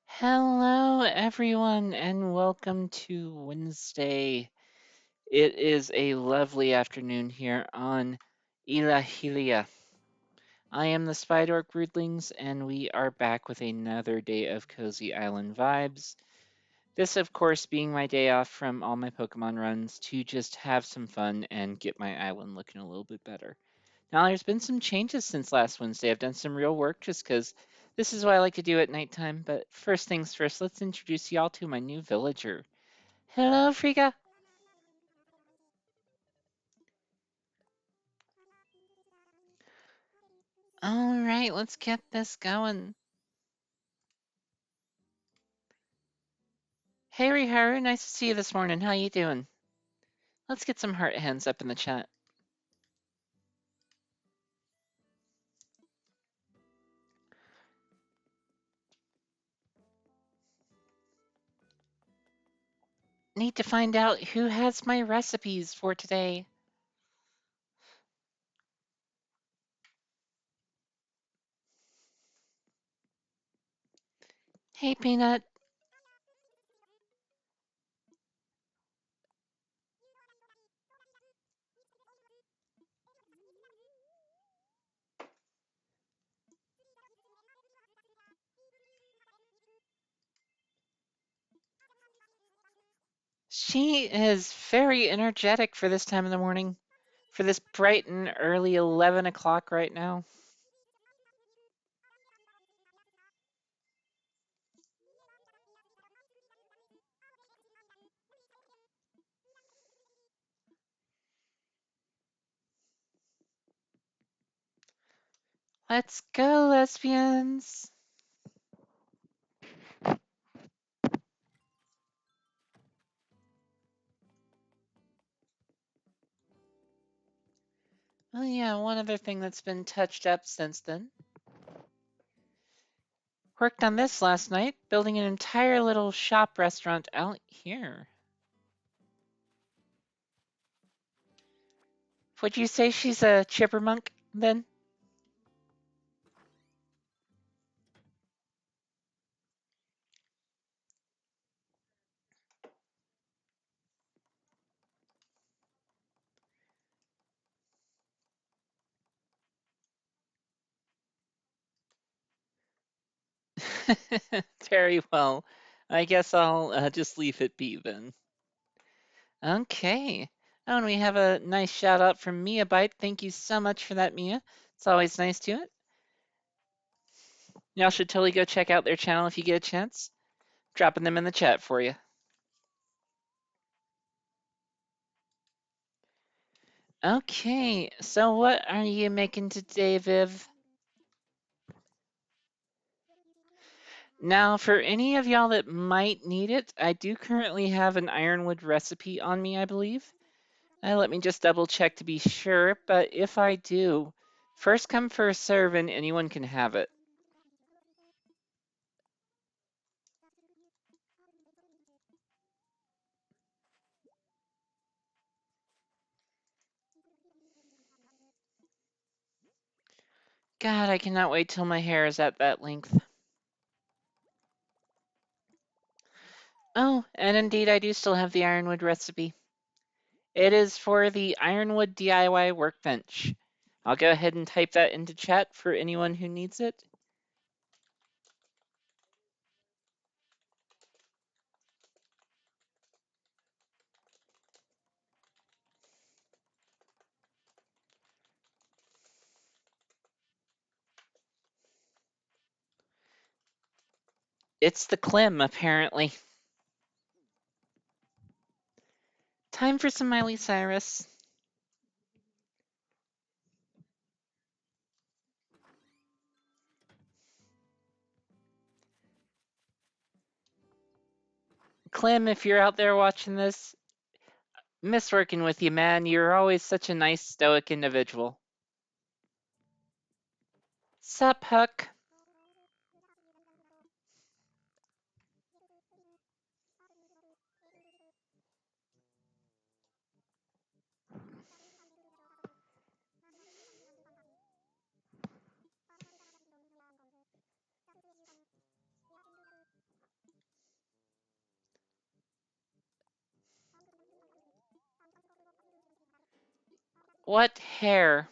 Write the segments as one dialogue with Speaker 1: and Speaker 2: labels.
Speaker 1: Hello, everyone, and welcome to Wednesday. It is a lovely afternoon here on Ilahilia. I am the Spydork Broodlings, and we are back with another day of Cozy Island vibes. This, of course, being my day off from all my Pokemon runs to just have some fun and get my island looking a little bit better. Now, there's been some changes since last Wednesday. I've done some real work just because this is what I like to do at nighttime. But first things first, let's introduce y'all to my new villager. Hello, Frika. All right, let's get this going. Hey, Riharu, nice to see you this morning. How you doing? Let's get some heart hands up in the chat. Need to find out who has my recipes for today. Hey, Peanut. She is very energetic for this time of the morning, for this bright and early 11 o'clock right now. Let's go, lesbians. Oh, yeah, one other thing that's been touched up since then. Worked on this last night, building an entire little shop restaurant out here. Would you say she's a chippermunk then? Very well. I guess I'll just leave it be then. Okay. Oh, and we have a nice shout out from Mia Bite. Thank you so much for that, Mia. It's always nice to it. Y'all should totally go check out their channel if you get a chance. Dropping them in the chat for you. Okay, so what are you making today, Viv? Now, for any of y'all that might need it, I do currently have an ironwood recipe on me, I believe. Let me just double check to be sure, but if I do, first come, first serve, and anyone can have it. God, I cannot wait till my hair is at that length. Oh, and indeed, I do still have the ironwood recipe. It is for the ironwood DIY workbench. I'll go ahead and type that into chat for anyone who needs it. It's the Clem, apparently. Time for some Miley Cyrus. Clem, if you're out there watching this, miss working with you, man. You're always such a nice, stoic individual. Sup, Huck? What hair?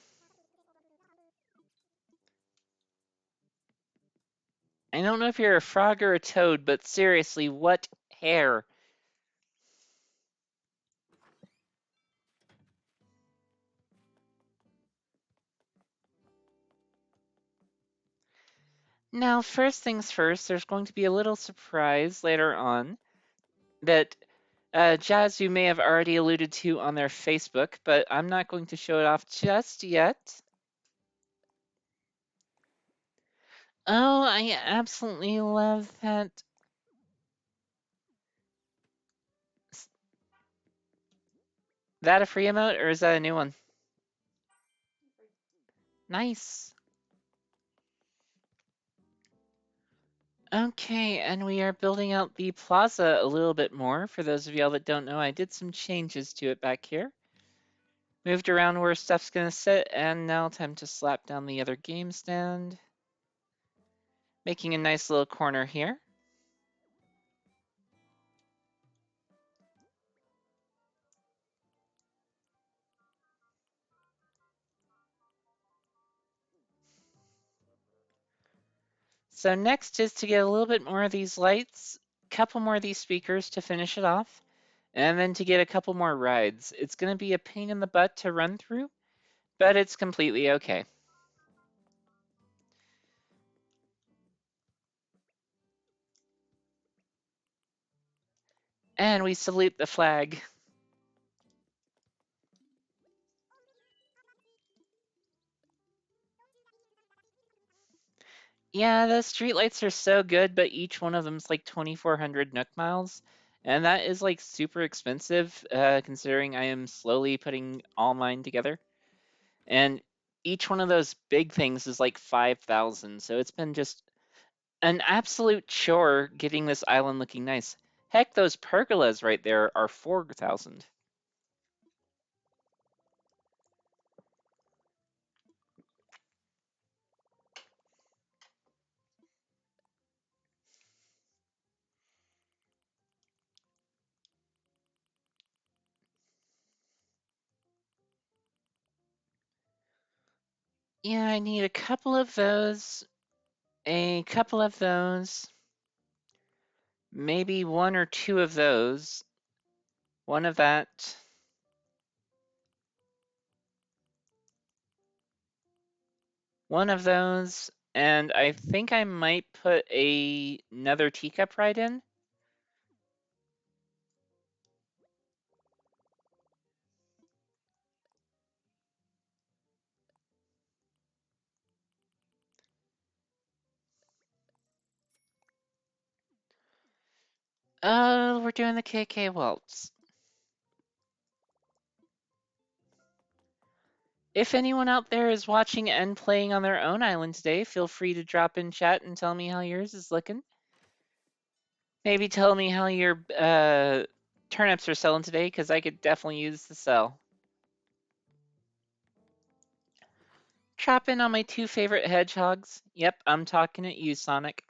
Speaker 1: I don't know if you're a frog or a toad, but seriously, what hair? Now, first things first, there's going to be a little surprise later on that Jazzu may have already alluded to on their Facebook, but I'm not going to show it off just yet. Oh, I absolutely love that. That a free emote or is that a new one? Nice. Okay, and we are building out the plaza a little bit more. For those of y'all that don't know, I did some changes to it back here. Moved around where stuff's gonna sit, and now time to slap down the other game stand. Making a nice little corner here. So next is to get a little bit more of these lights, a couple more of these speakers to finish it off, and then to get a couple more rides. It's gonna be a pain in the butt to run through, but it's completely okay. And we salute the flag. Yeah, the streetlights are so good, but each one of them's like 2,400 Nook miles, and that is like super expensive, considering I am slowly putting all mine together. And each one of those big things is like 5,000, so it's been just an absolute chore getting this island looking nice. Heck, those pergolas right there are 4,000. Yeah, I need a couple of those, a couple of those, maybe one or two of those, one of that. One of those, and I think I might put another teacup right in. Oh, we're doing the KK waltz. If anyone out there is watching and playing on their own island today, feel free to drop in chat and tell me how yours is looking. Maybe tell me how your turnips are selling today, because I could definitely use the sell. Drop in on my two favorite hedgehogs. Yep, I'm talking at you, Sonic.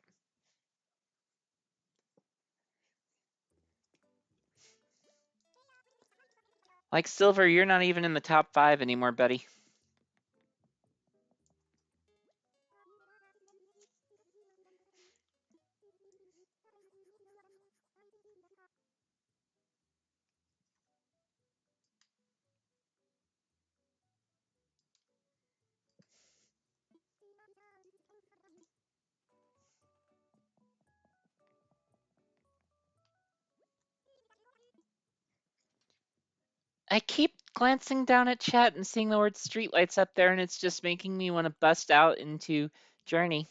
Speaker 1: Like Silver, you're not even in the top 5 anymore, buddy. I keep glancing down at chat and seeing the word streetlights up there, and it's just making me want to bust out into Journey.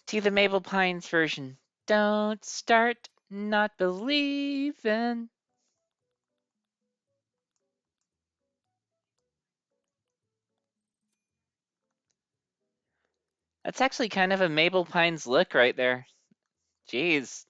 Speaker 1: To the Mabel Pines version. Don't start not believing. That's actually kind of a Mabel Pines look right there. Jeez.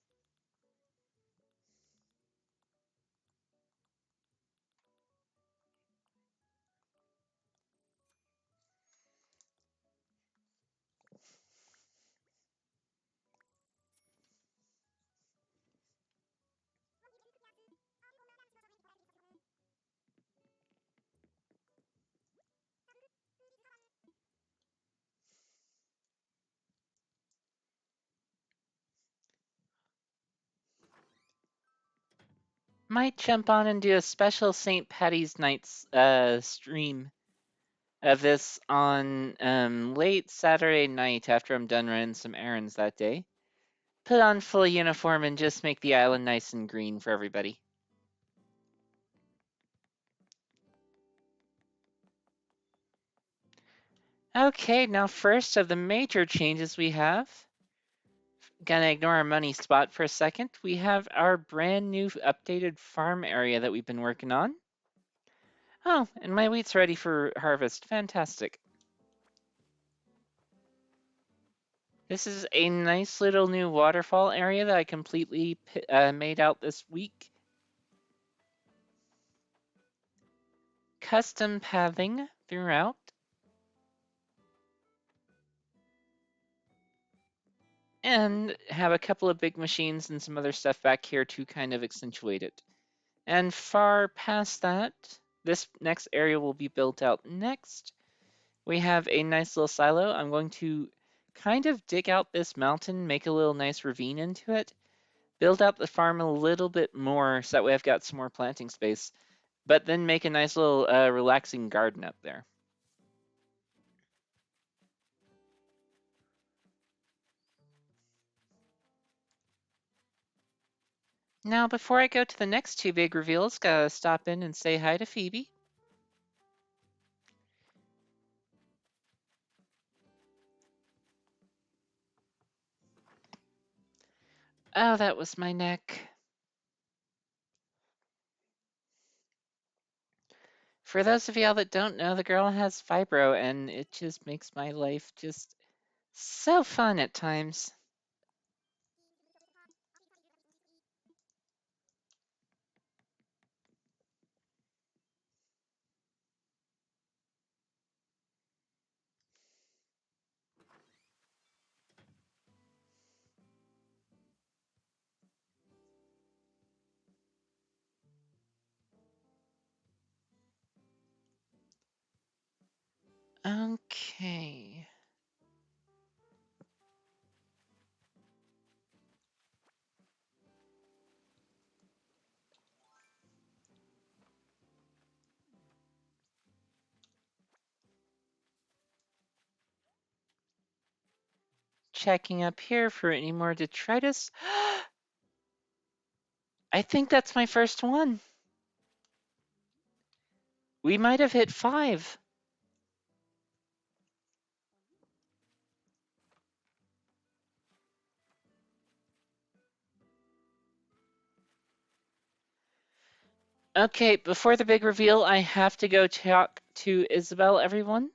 Speaker 1: Might jump on and do a special St. Patty's Night stream of this on late Saturday night after I'm done running some errands that day. Put on full uniform and just make the island nice and green for everybody. Okay, now first of the major changes we have, gonna ignore our money spot for a second. We have our brand new updated farm area that we've been working on. Oh, and my wheat's ready for harvest. Fantastic. This is a nice little new waterfall area that I completely made out this week. Custom pathing throughout. And have a couple of big machines and some other stuff back here to kind of accentuate it. And far past that, this next area will be built out next. We have a nice little silo. I'm going to kind of dig out this mountain, make a little nice ravine into it, build out the farm a little bit more so that way I've got some more planting space, but then make a nice little relaxing garden up there. Now, before I go to the next two big reveals, gotta stop in and say hi to Phoebe. Oh, that was my neck. For those of y'all that don't know, the girl has fibro, and it just makes my life just so fun at times. Okay. Checking up here for any more detritus. I think that's my first one. We might have hit 5. Okay, before the big reveal, I have to go talk to Isabel, everyone.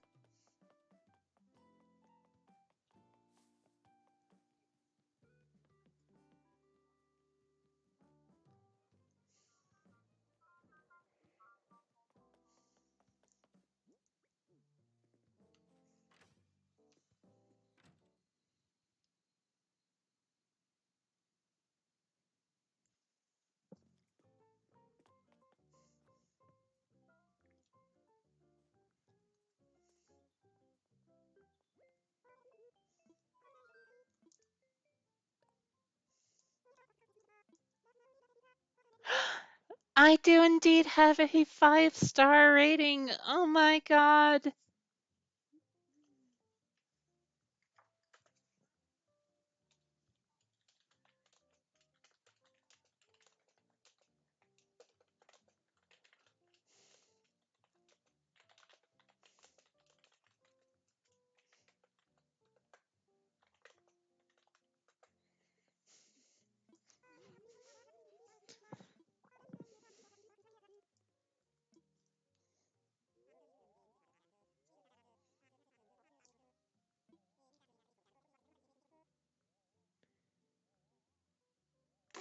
Speaker 1: I do indeed have a 5-star rating. Oh my god.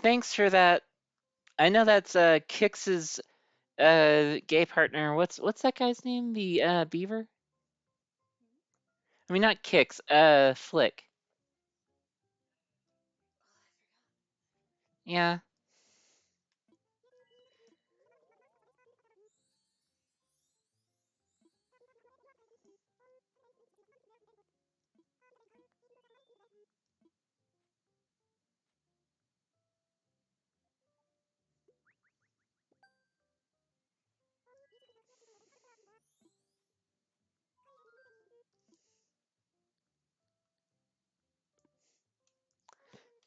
Speaker 1: Thanks for that. I know that's Kix's gay partner. What's that guy's name? The beaver? I mean not Kix, Flick. Yeah.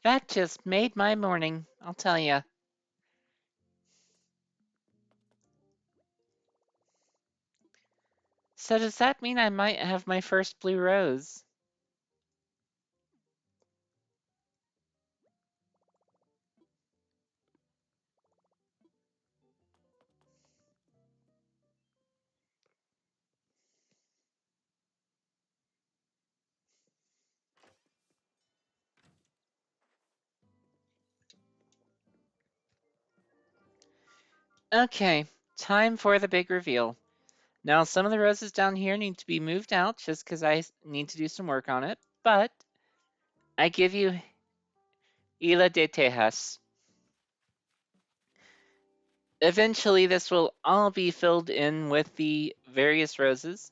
Speaker 1: That just made my morning, I'll tell ya. So does that mean I might have my first blue rose? Okay, time for the big reveal. Now, some of the roses down here need to be moved out just because need to do some work on it, but I give you Isla de Tejas. Eventually, this will all be filled in with the various roses.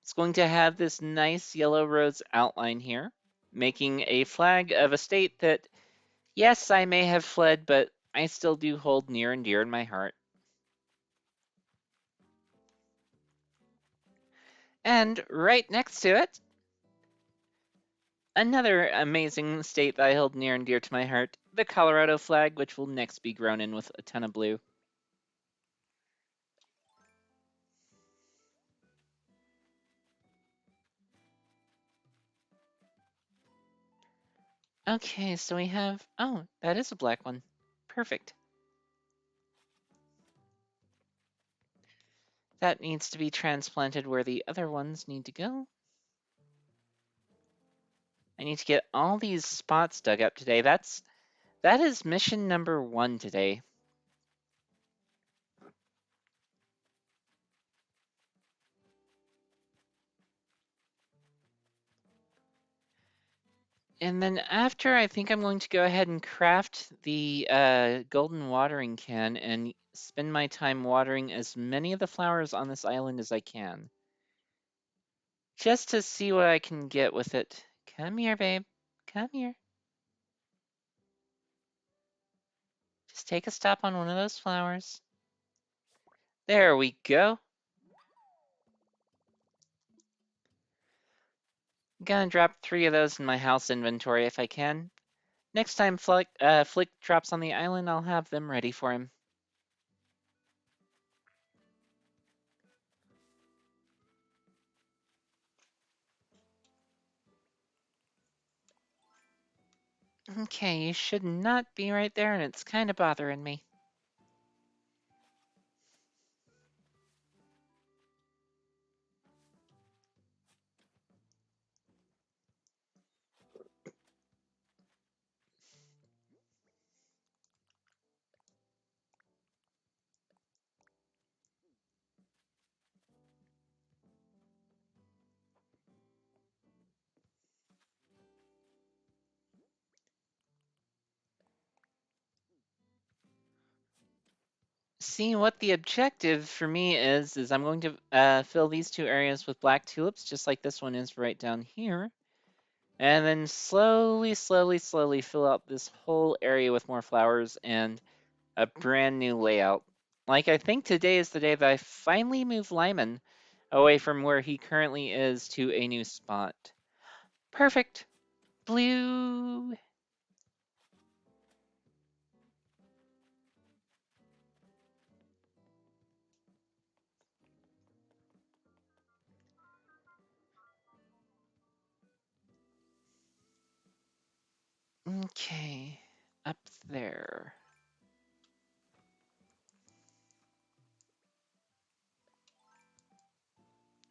Speaker 1: It's going to have this nice yellow rose outline here, making a flag of a state that, yes, I may have fled, but I still do hold near and dear in my heart. And right next to it, another amazing state that I hold near and dear to my heart, the Colorado flag, which will next be grown in with a ton of blue. Okay, so we have, oh, that is a black one. Perfect. That needs to be transplanted where the other ones need to go. I need to get all these spots dug up today. That is mission number 1 today. And then after, I think I'm going to go ahead and craft the golden watering can and spend my time watering as many of the flowers on this island as I can. Just to see what I can get with it. Come here, babe. Come here. Just take a stop on one of those flowers. There we go. Gonna drop 3 of those in my house inventory if I can. Next time Flick drops on the island, I'll have them ready for him. Okay, you should not be right there, and it's kind of bothering me. See, what the objective for me is I'm going to fill these 2 areas with black tulips, just like this one is right down here. And then slowly, slowly, slowly fill out this whole area with more flowers and a brand new layout. Like, I think today is the day that I finally move Lyman away from where he currently is to a new spot. Perfect. Blue. Okay. Up there.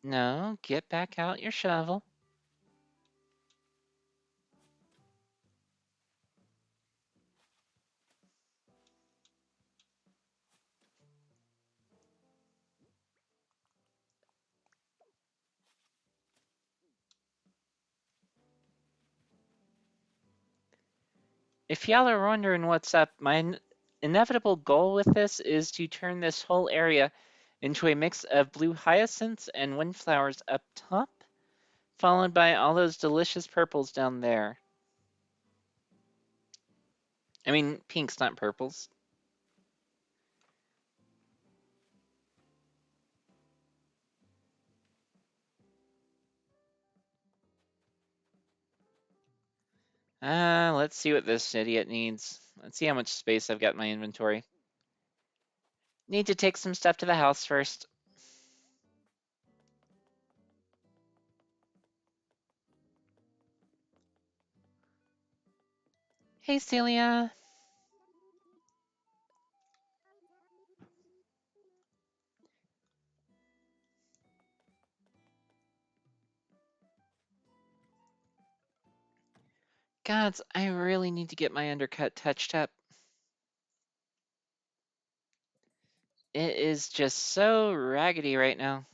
Speaker 1: No, get back out your shovel. If y'all are wondering what's up, my inevitable goal with this is to turn this whole area into a mix of blue hyacinths and windflowers up top, followed by all those delicious purples down there. I mean, pinks, not purples. Let's see what this idiot needs. Let's see how much space I've got in my inventory. Need to take some stuff to the house first. Hey, Celia. Gods, I really need to get my undercut touched up. It is just so raggedy right now.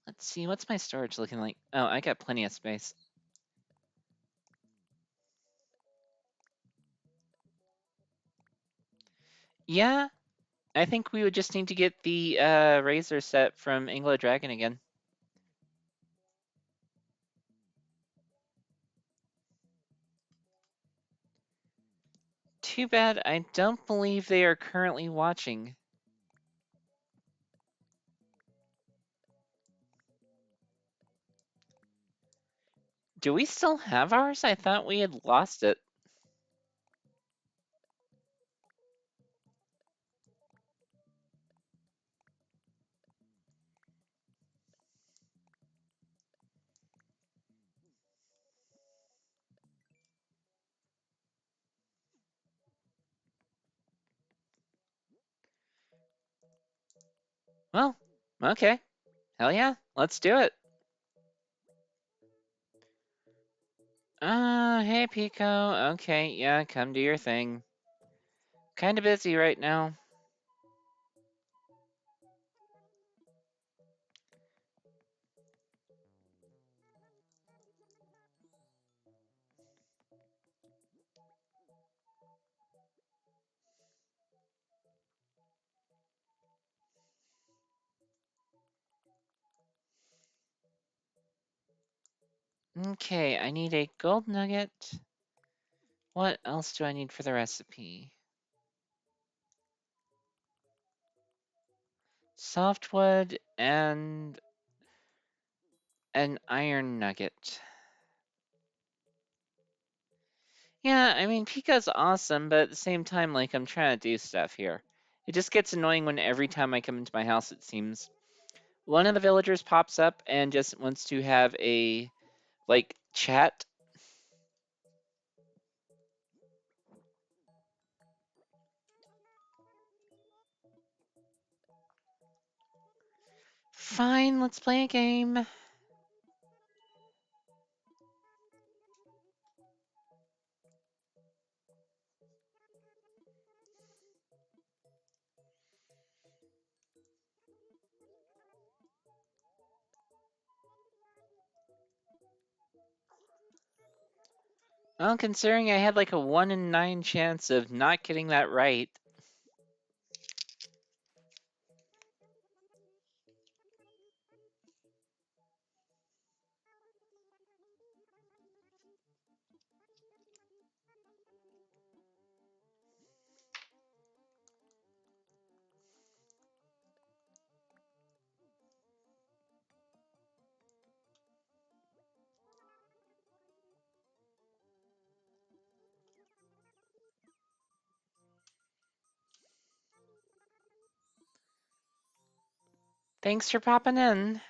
Speaker 1: Let's see, what's my storage looking like? Oh, I got plenty of space. Yeah, I think we would just need to get the razor set from Anglo Dragon again. Too bad I don't believe they are currently watching. Do we still have ours? I thought we had lost it. Well, okay. Hell yeah, let's do it. Hey Pico. Okay, yeah, come do your thing. Kinda busy right now. Okay, I need a gold nugget. What else do I need for the recipe? Softwood and an iron nugget. Yeah, I mean, Pika's awesome, but at the same time, like, I'm trying to do stuff here. It just gets annoying when every time I come into my house, it seems one of the villagers pops up and just wants to have a, like, chat. Fine, let's play a game. Well, considering I had like a 1 in 9 chance of not getting that right. Thanks for popping in.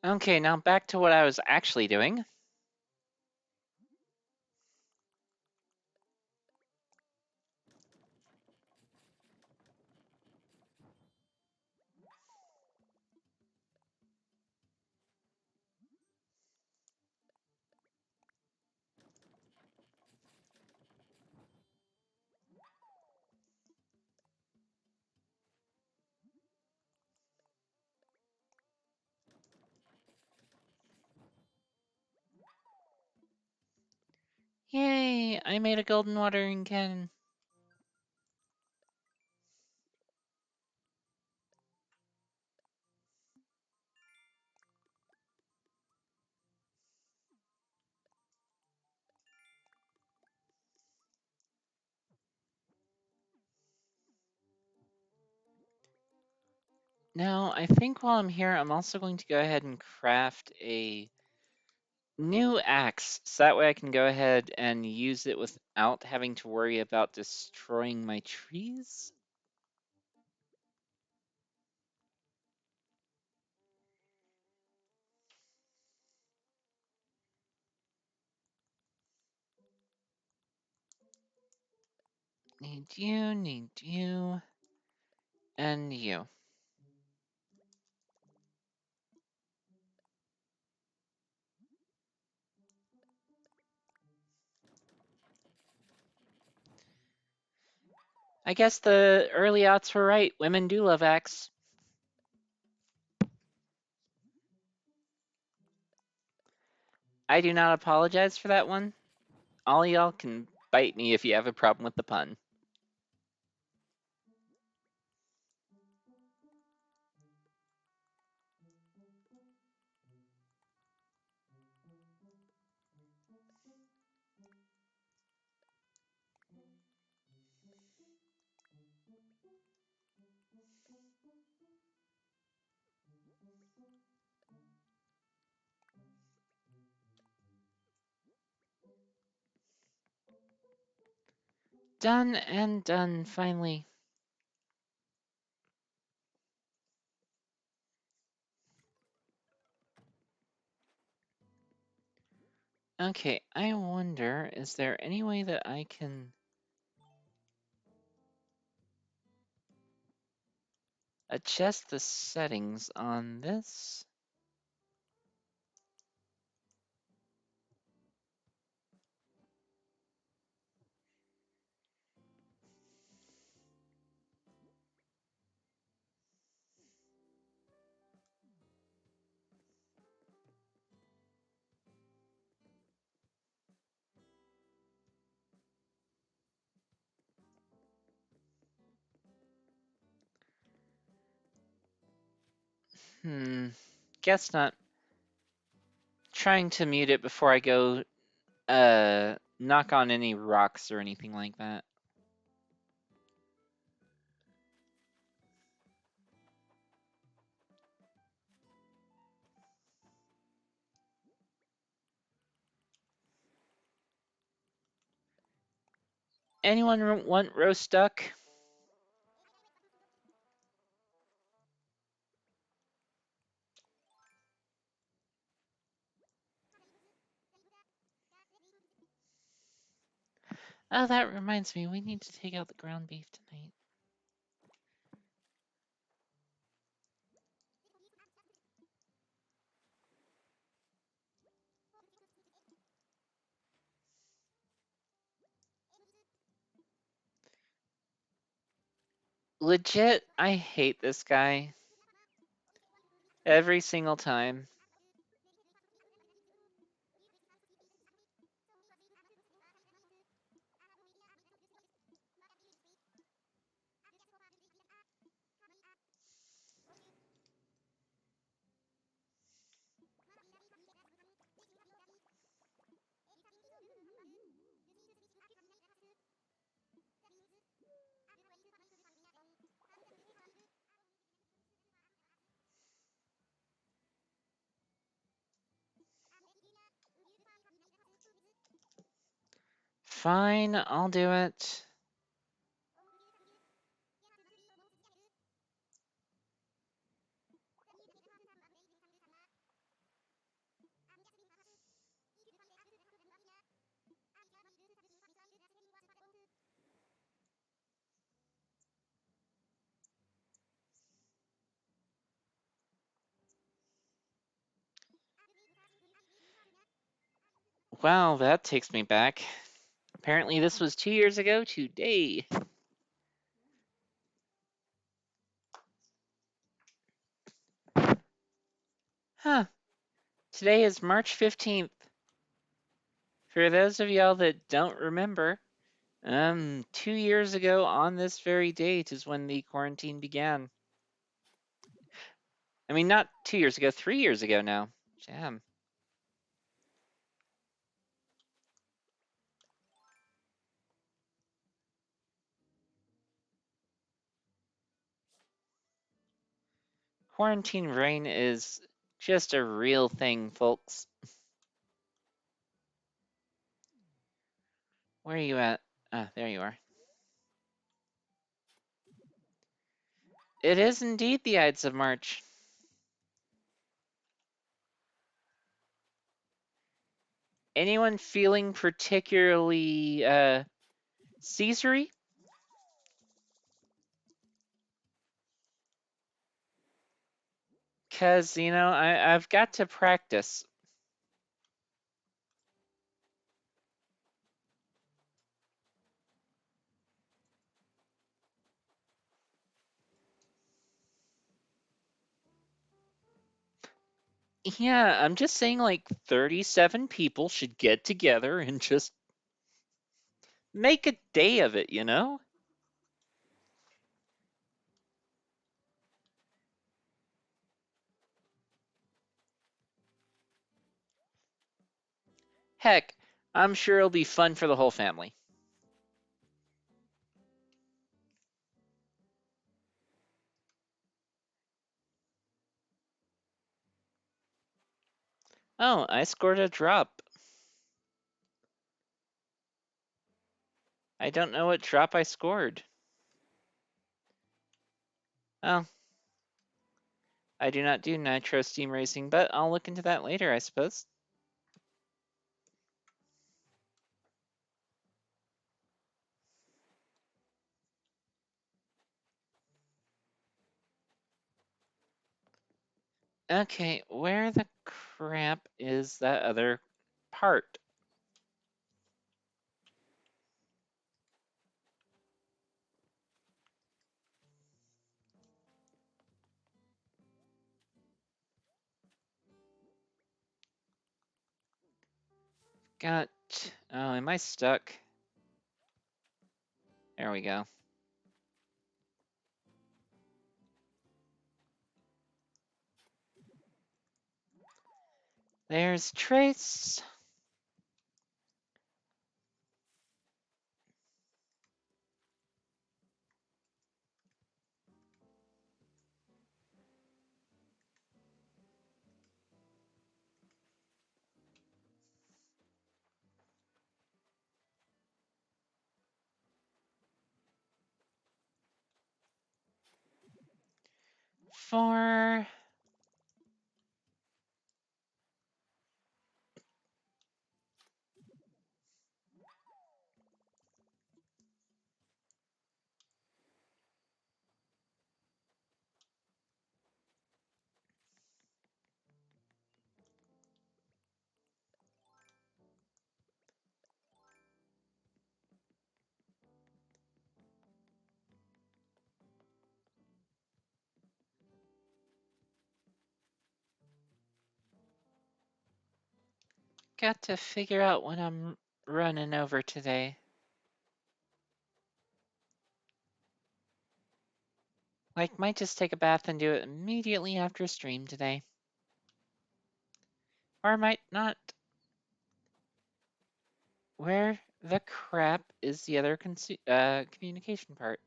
Speaker 1: Okay, now back to what I was actually doing. Yay, I made a golden watering can. Now, I think while I'm here, I'm also going to go ahead and craft a new axe, so that way I can go ahead and use it without having to worry about destroying my trees. Need you, and you. I guess the early aughts were right. Women do love axe. I do not apologize for that one. All y'all can bite me if you have a problem with the pun. Done and done, finally. Okay, I wonder, is there any way that I can adjust the settings on this? Guess not. Trying to mute it before I go knock on any rocks or anything like that. Anyone want roast duck? Oh, that reminds me, we need to take out the ground beef tonight. Legit, I hate this guy. Every single time. Fine, I'll do it. Wow, that takes me back. Apparently this was 2 years ago today. Huh. Today is March 15th. For those of y'all that don't remember, 2 years ago on this very date is when the quarantine began. I mean, not 2 years ago, 3 years ago now. Damn. Quarantine brain is just a real thing, folks. Where are you at? Ah, there you are. It is indeed the Ides of March. Anyone feeling particularly Caesary? Because, I've got to practice. Yeah, I'm just saying, like, 37 people should get together and just make a day of it? Heck, I'm sure it'll be fun for the whole family. Oh, I scored a drop. I don't know what drop I scored. Oh, I do not do nitro steam racing, but I'll look into that later, I suppose. Okay, where the crap is that other part? Got. Oh, am I stuck? There we go. There's Trace. For. Got to figure out when I'm running over today. Like, might just take a bath and do it immediately after stream today. Or I might not. Where the crap is the other communication part?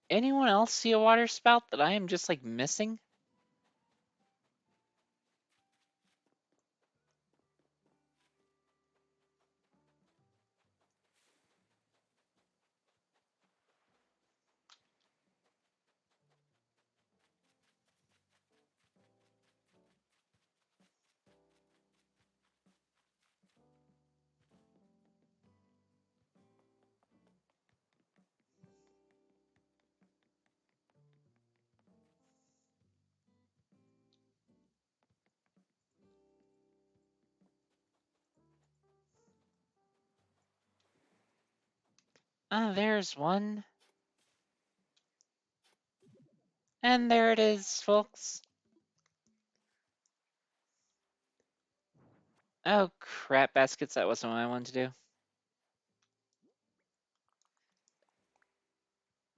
Speaker 1: Anyone else see a water spout that I am just like missing? Ah, there's one. And there it is, folks. Oh, crap baskets. That wasn't what I wanted to do.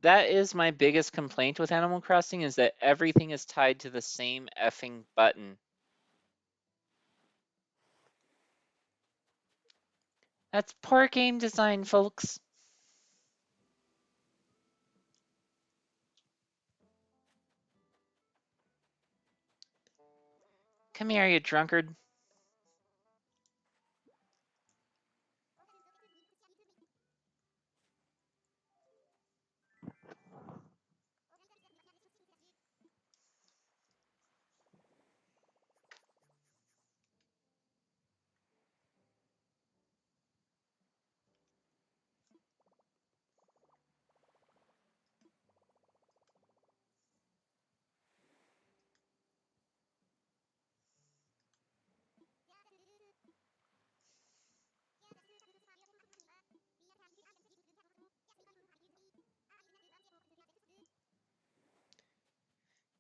Speaker 1: That is my biggest complaint with Animal Crossing is that everything is tied to the same effing button. That's poor game design, folks. Come here, you drunkard.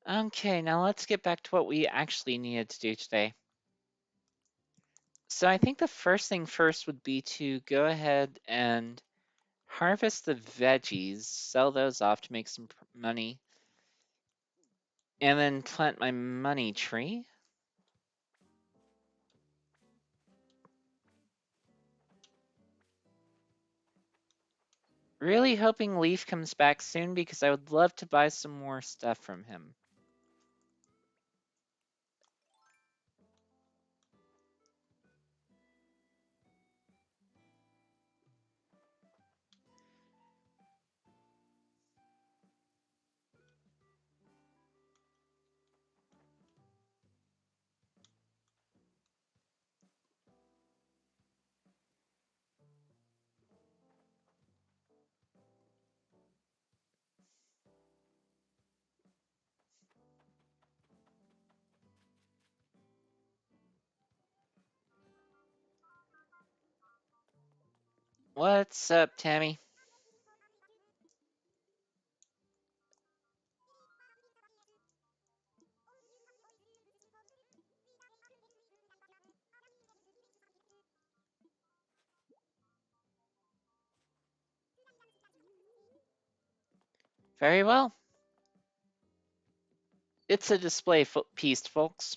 Speaker 1: Okay, now let's get back to what we actually needed to do today. So I think the first thing first would be to go ahead and harvest the veggies, sell those off to make some money, and then plant my money tree. Really hoping Leaf comes back soon because I would love to buy some more stuff from him. What's up, Tammy? Very well. It's a display piece, folks.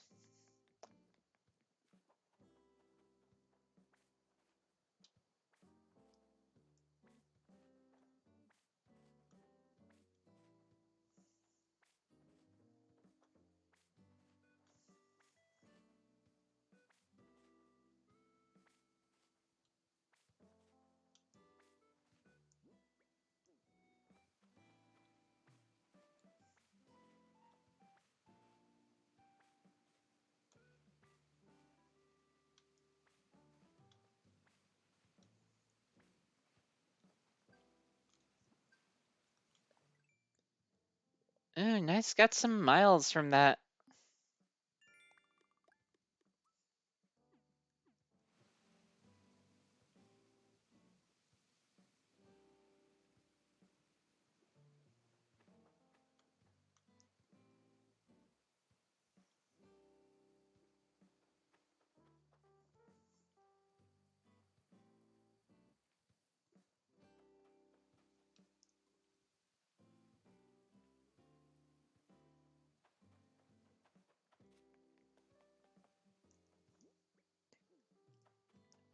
Speaker 1: Ooh, nice. Got some miles from that.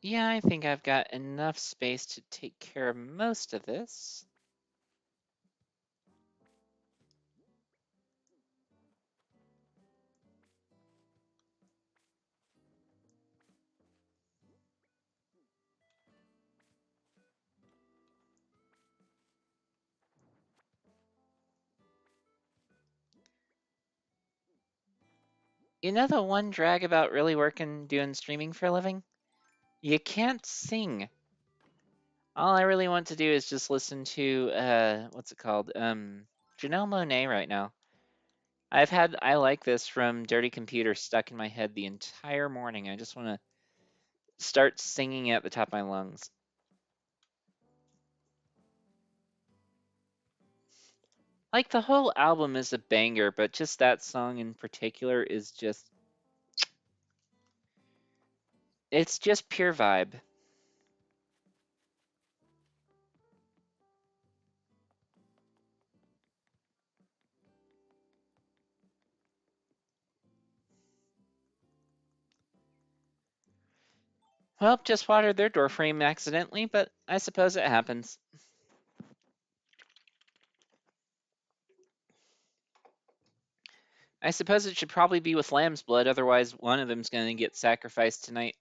Speaker 1: Yeah, I think I've got enough space to take care of most of this. You know the one drag about really working doing streaming for a living? You can't sing. All I really want to do is just listen to what's it called? Janelle Monáe right now. I've had I Like This from Dirty Computer stuck in my head the entire morning. I just want to start singing at the top of my lungs. Like the whole album is a banger, but just that song in particular is just it's just pure vibe. Well, just watered their doorframe accidentally, but I suppose it happens. I suppose it should probably be with lamb's blood, otherwise one of them's going to get sacrificed tonight.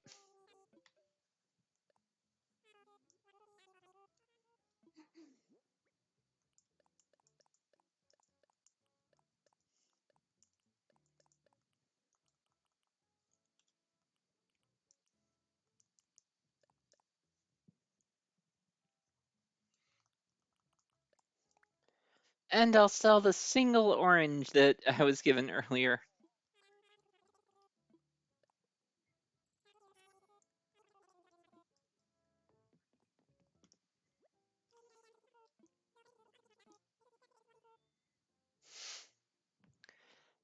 Speaker 1: And I'll sell the single orange that I was given earlier.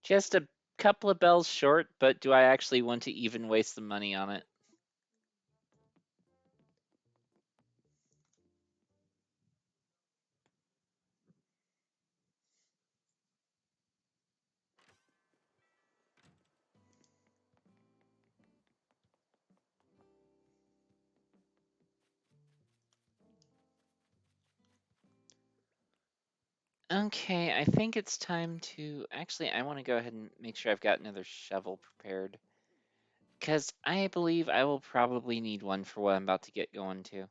Speaker 1: Just a couple of bells short, but do I actually want to even waste the money on it? Okay, I think it's time to. Actually, I want to go ahead and make sure I've got another shovel prepared. Because I believe I will probably need one for what I'm about to get going to.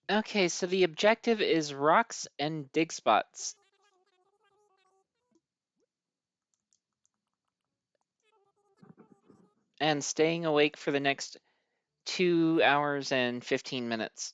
Speaker 1: Okay, so the objective is rocks and dig spots. And staying awake for the next 2 hours and 15 minutes.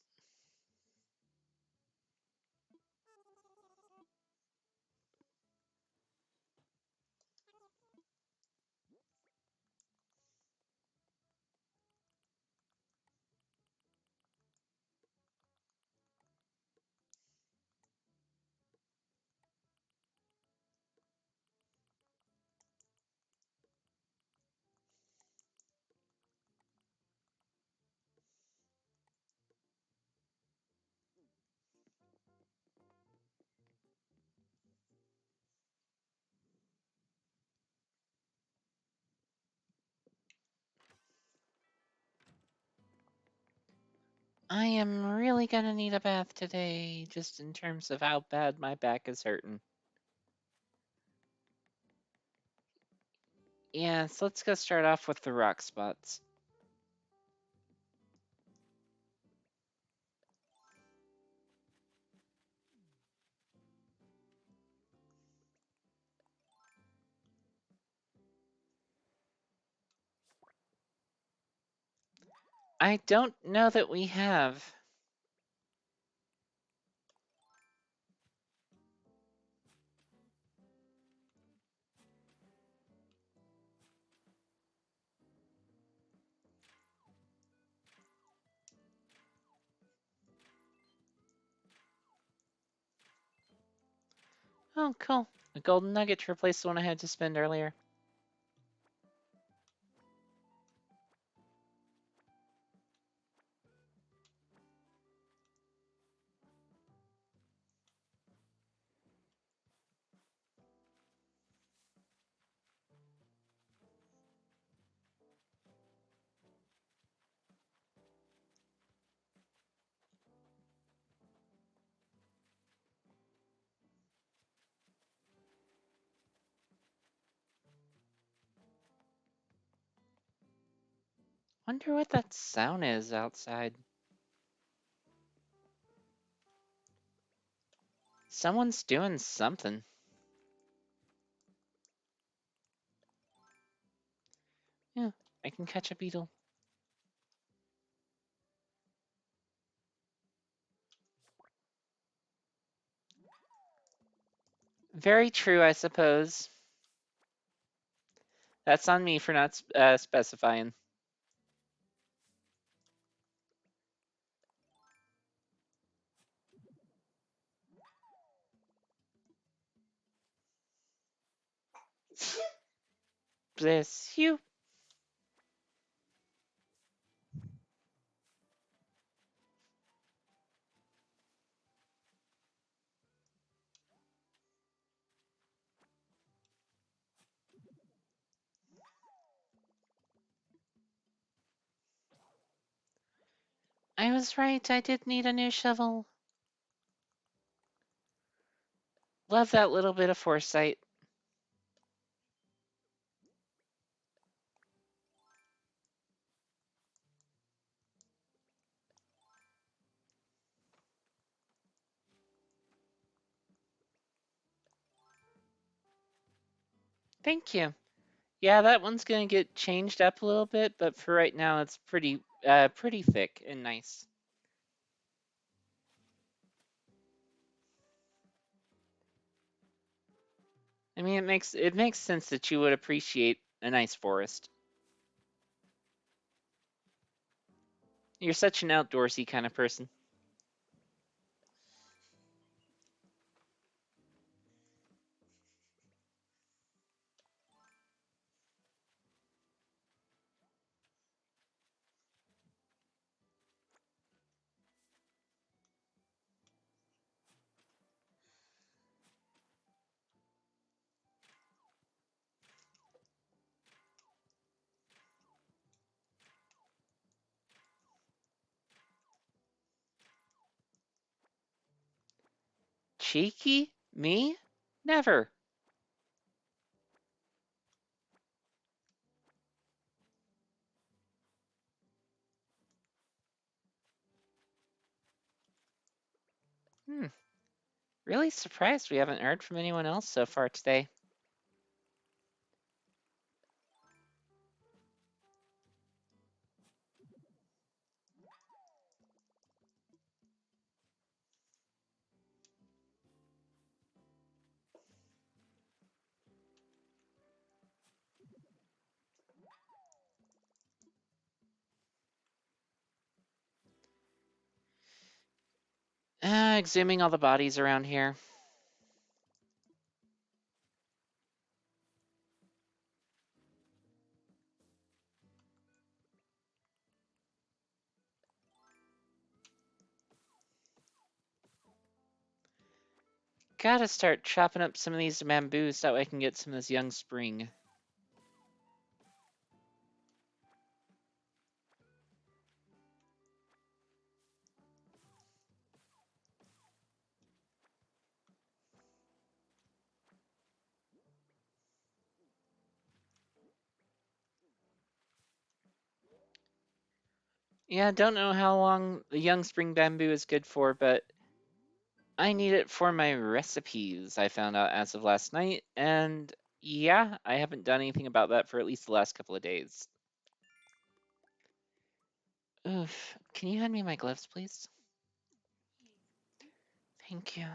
Speaker 1: I am really gonna need a bath today, just in terms of how bad my back is hurting. Yeah, so let's go start off with the rock spots. I don't know that we have. Oh, cool. A golden nugget to replace the one I had to spend earlier. Wonder what that sound is outside. Someone's doing something. Yeah, I can catch a beetle. Very true, I suppose. That's on me for not specifying. Bless you. I was right. I did need a new shovel. Love that little bit of foresight. Thank you. Yeah, that one's gonna get changed up a little bit, but for right now, it's pretty thick and nice. I mean, it makes sense that you would appreciate a nice forest. You're such an outdoorsy kind of person. Cheeky? Me? Never. Hmm. Really surprised we haven't heard from anyone else so far today. Exhuming all the bodies around here. Gotta start chopping up some of these bamboos so that way I can get some of this young spring. Yeah, don't know how long the young spring bamboo is good for, but I need it for my recipes, I found out as of last night, and yeah, I haven't done anything about that for at least the last couple of days. Oof. Can you hand me my gloves, please? Thank you.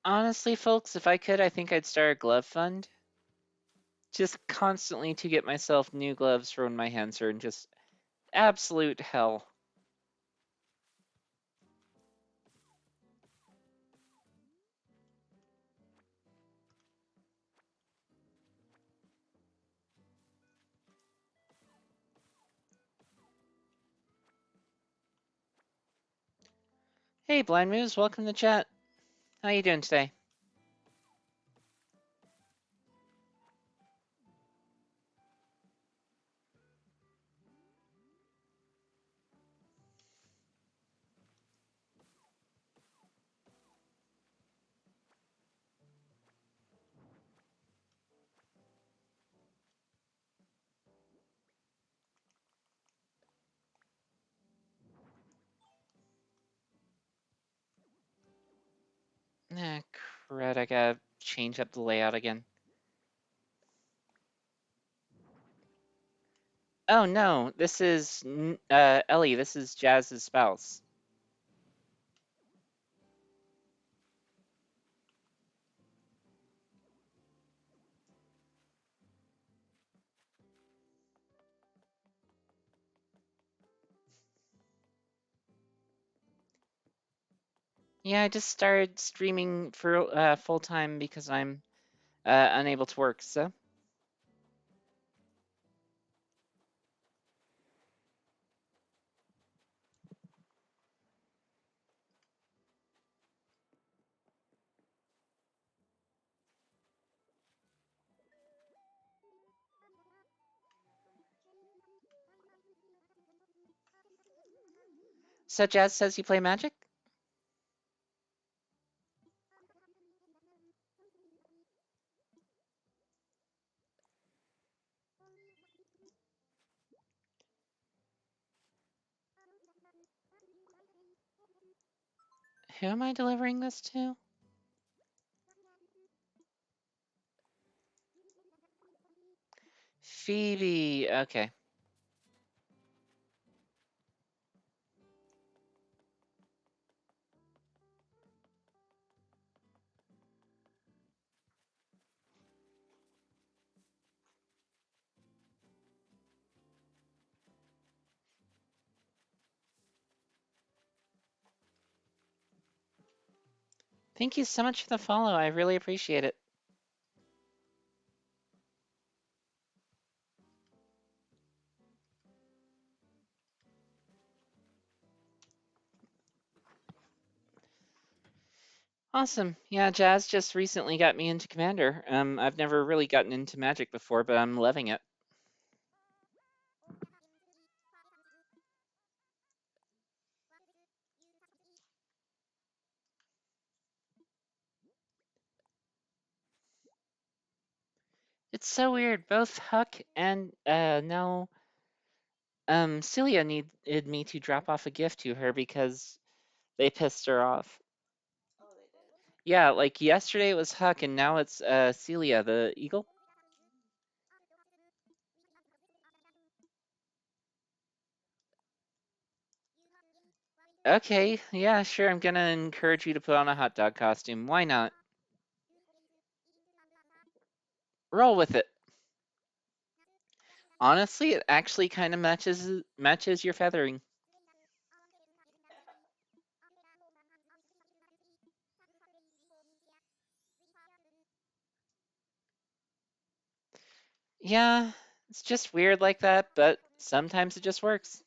Speaker 1: Honestly, folks, if I could, I think I'd start a glove fund. Just constantly to get myself new gloves for when my hands are in just absolute hell. Hey, Blind Moves, welcome to chat. How you doing today? Ah, crud, I gotta change up the layout again. Oh no, this is Ellie. This is Jazz's spouse. Yeah, I just started streaming for full time because I'm unable to work. So So Jazz says you play Magic? Who am I delivering this to? Phoebe. Okay. Thank you so much for the follow. I really appreciate it. Awesome. Yeah, Jazz just recently got me into Commander. I've never really gotten into Magic before, but I'm loving it. It's so weird. Both Huck and now Celia needed me to drop off a gift to her because they pissed her off. Yeah, like yesterday it was Huck and now it's Celia the eagle. Okay, yeah, sure. I'm gonna encourage you to put on a hot dog costume. Why not? Roll with it. Honestly, it actually kind of matches your feathering. Yeah, it's just weird like that, but sometimes it just works.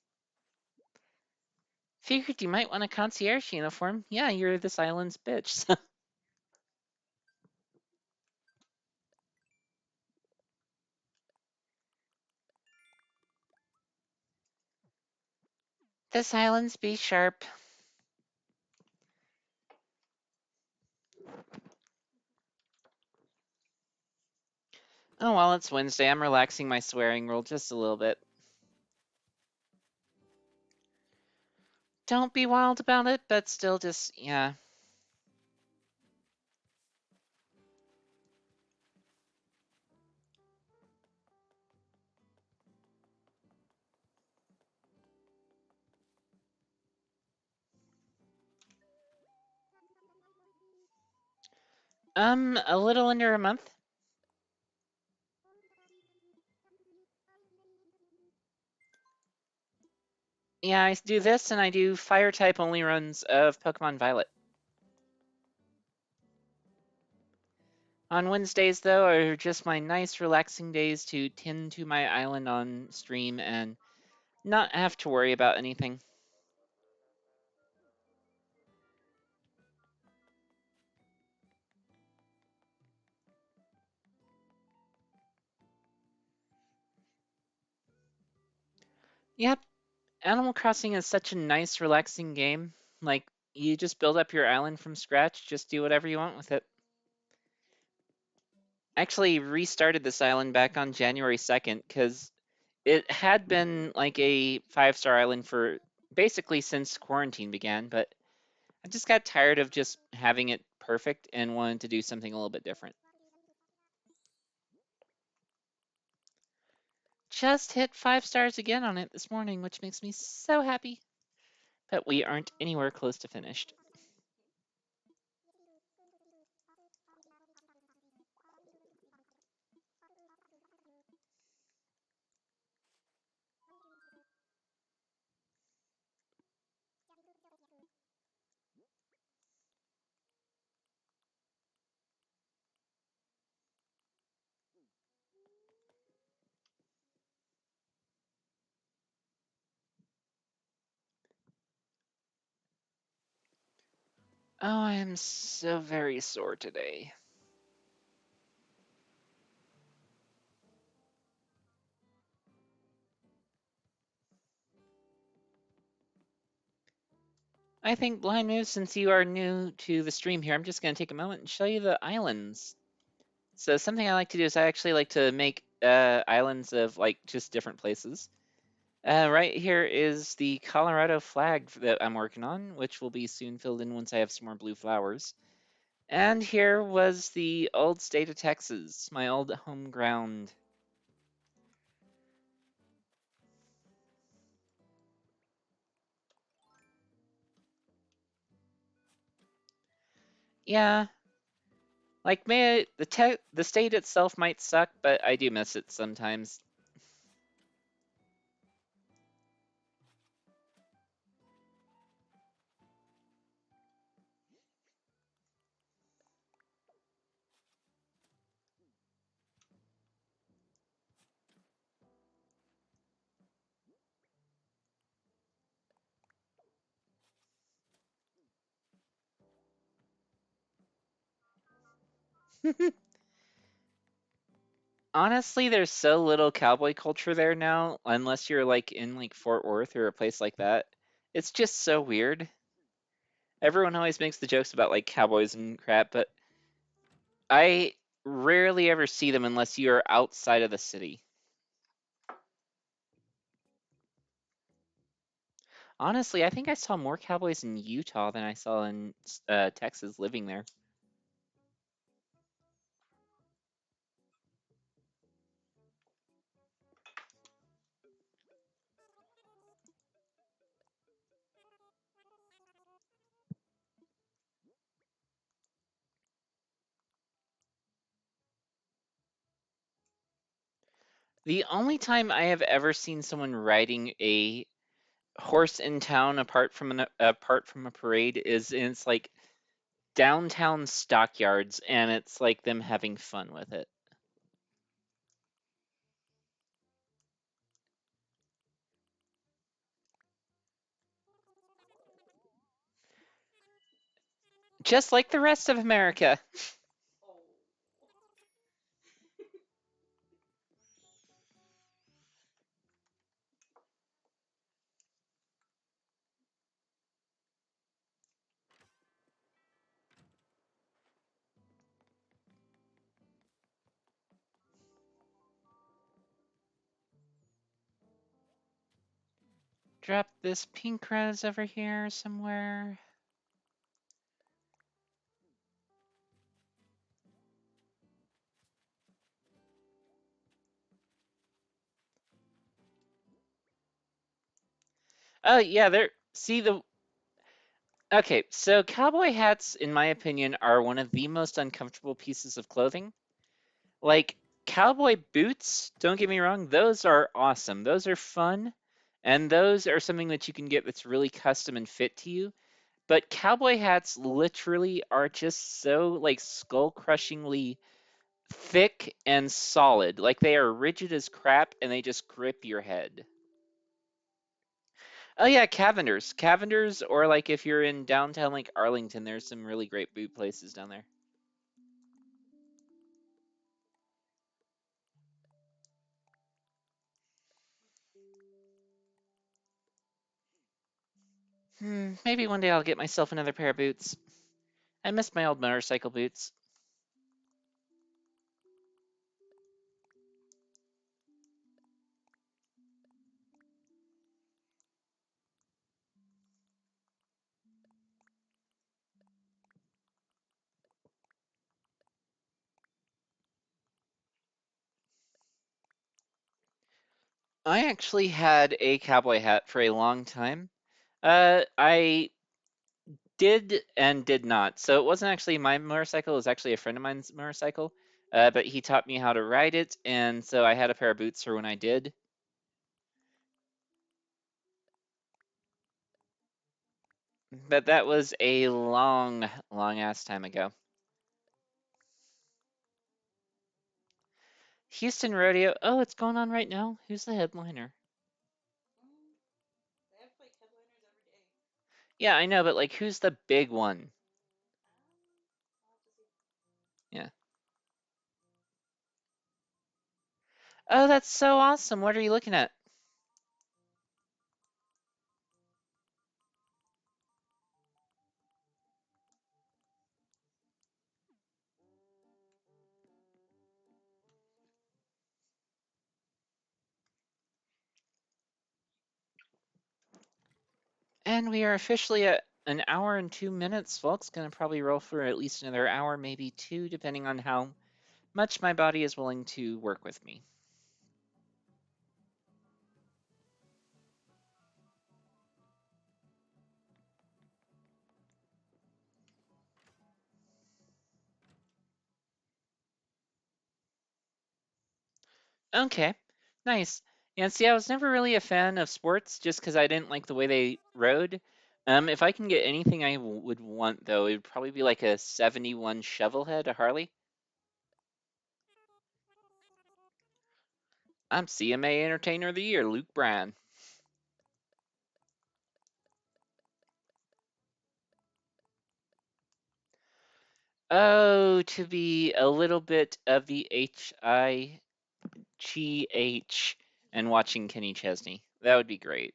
Speaker 1: Figured you might want a concierge uniform. Yeah, you're this island's bitch. This island's be sharp. Oh well, it's Wednesday. I'm relaxing my swearing rule just a little bit. Don't be wild about it, but still just yeah. A little under a month. Yeah, I do this and I do fire type only runs of Pokemon Violet. On Wednesdays, though, are just my nice relaxing days to tend to my island on stream and not have to worry about anything. Yep, Animal Crossing is such a nice, relaxing game. Like, you just build up your island from scratch, just do whatever you want with it. I actually restarted this island back on January 2nd because it had been like a 5-star island for basically since quarantine began, but I just got tired of just having it perfect and wanted to do something a little bit different. Just hit 5 stars again on it this morning, which makes me so happy. But we aren't anywhere close to finished. Oh, I am so very sore today. I think Blind Move, since you are new to the stream here, I'm just going to take a moment and show you the islands. So something I like to do is I actually like to make islands of like just different places. Right here is the Colorado flag that I'm working on, which will be soon filled in once I have some more blue flowers. And here was the old state of Texas, my old home ground. Yeah, like the state itself might suck, but I do miss it sometimes. Honestly, there's so little cowboy culture there now, unless you're like in like Fort Worth or a place like that. It's just so weird. Everyone always makes the jokes about like cowboys and crap, but I rarely ever see them unless you're outside of the city. Honestly, I think I saw more cowboys in Utah than I saw in Texas living there. The only time I have ever seen someone riding a horse in town apart from a parade is in it's like downtown stockyards, and it's like them having fun with it. Just like the rest of America. Drop this pink rose over here somewhere. Oh yeah, there. See the. Okay, so cowboy hats, in my opinion, are one of the most uncomfortable pieces of clothing. Like cowboy boots, don't get me wrong, those are awesome. Those are fun, and those are something that you can get that's really custom and fit to you. But cowboy hats literally are just so like skull crushingly thick and solid. Like they are rigid as crap and they just grip your head. Oh yeah, Cavenders. Cavenders, or like if you're in downtown like Arlington, there's some really great boot places down there. Maybe one day I'll get myself another pair of boots. I miss my old motorcycle boots. I actually had a cowboy hat for a long time. I did and did not. So it wasn't actually my motorcycle, it was actually a friend of mine's motorcycle. But he taught me how to ride it, and so I had a pair of boots for when I did. But that was a long, long ass time ago. Houston Rodeo. Oh, it's going on right now. Who's the headliner? Yeah, I know, but like, who's the big one? Yeah. Oh, that's so awesome. What are you looking at? And we are officially at an hour and 2 minutes. Volk's gonna probably roll for at least another hour, maybe two, depending on how much my body is willing to work with me. Okay, nice. And see, I was never really a fan of sports just because I didn't like the way they rode. If I can get anything I would want, though, it would probably be like a 71 Shovelhead, a Harley. I'm CMA Entertainer of the Year, Luke Bryan. Oh, to be a little bit of the HIGH and watching Kenny Chesney. That would be great.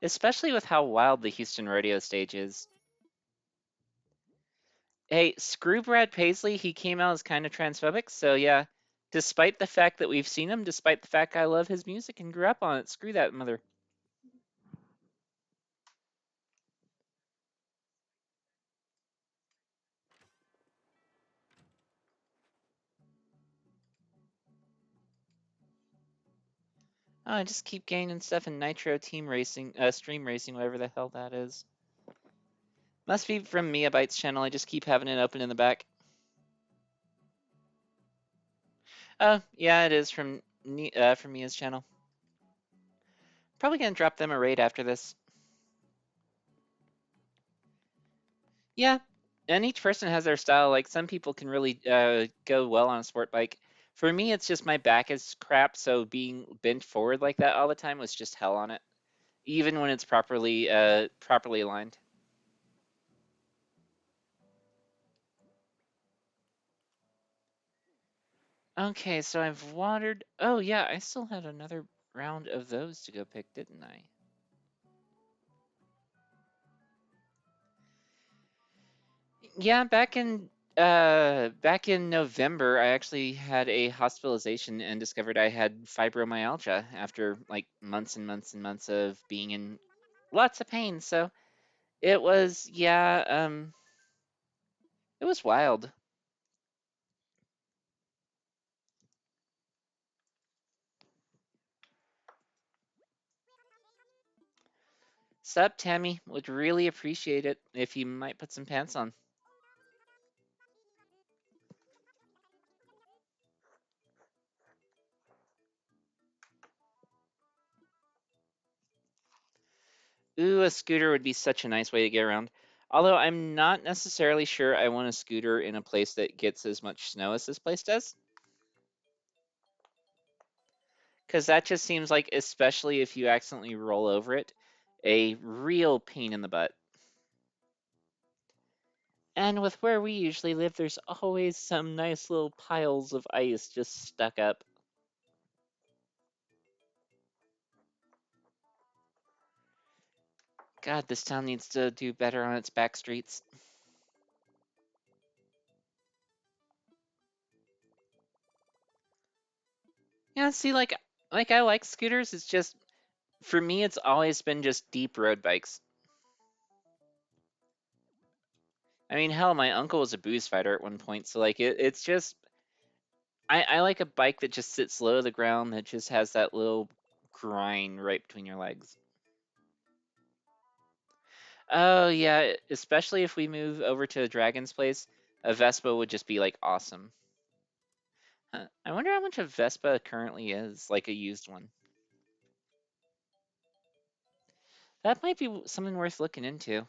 Speaker 1: Especially with how wild the Houston rodeo stage is. Hey, screw Brad Paisley. He came out as kind of transphobic, so yeah. Despite the fact that we've seen him, despite the fact I love his music and grew up on it, screw that mother. Oh, I just keep gaining stuff in Nitro Team Racing, Stream Racing, whatever the hell that is. Must be from Miabyte's channel. I just keep having it open in the back. Oh, yeah, it is from Mia's channel. Probably gonna drop them a raid after this. Yeah, and each person has their style. Like some people can really go well on a sport bike. For me, it's just my back is crap, so being bent forward like that all the time was just hell on it. Even when it's properly aligned. Okay, so I've watered. Oh yeah, I still had another round of those to go pick, didn't I? Yeah, back in November, I actually had a hospitalization and discovered I had fibromyalgia after like months and months and months of being in lots of pain. So it was, yeah, it was wild. Sup, Tammy? Would really appreciate it if you might put some pants on. Ooh, a scooter would be such a nice way to get around. Although I'm not necessarily sure I want a scooter in a place that gets as much snow as this place does. Because that just seems like, especially if you accidentally roll over it, a real pain in the butt. And with where we usually live, there's always some nice little piles of ice just stuck up. God, this town needs to do better on its back streets. Yeah, see, like I like scooters. It's just for me, it's always been just deep road bikes. I mean, hell, my uncle was a booze fighter at one point, so like it's just I like a bike that just sits low to the ground that just has that little grind right between your legs. Oh yeah, especially if we move over to Dragon's Place, a Vespa would just be like awesome. Huh. I wonder how much a Vespa currently is, like a used one. That might be something worth looking into.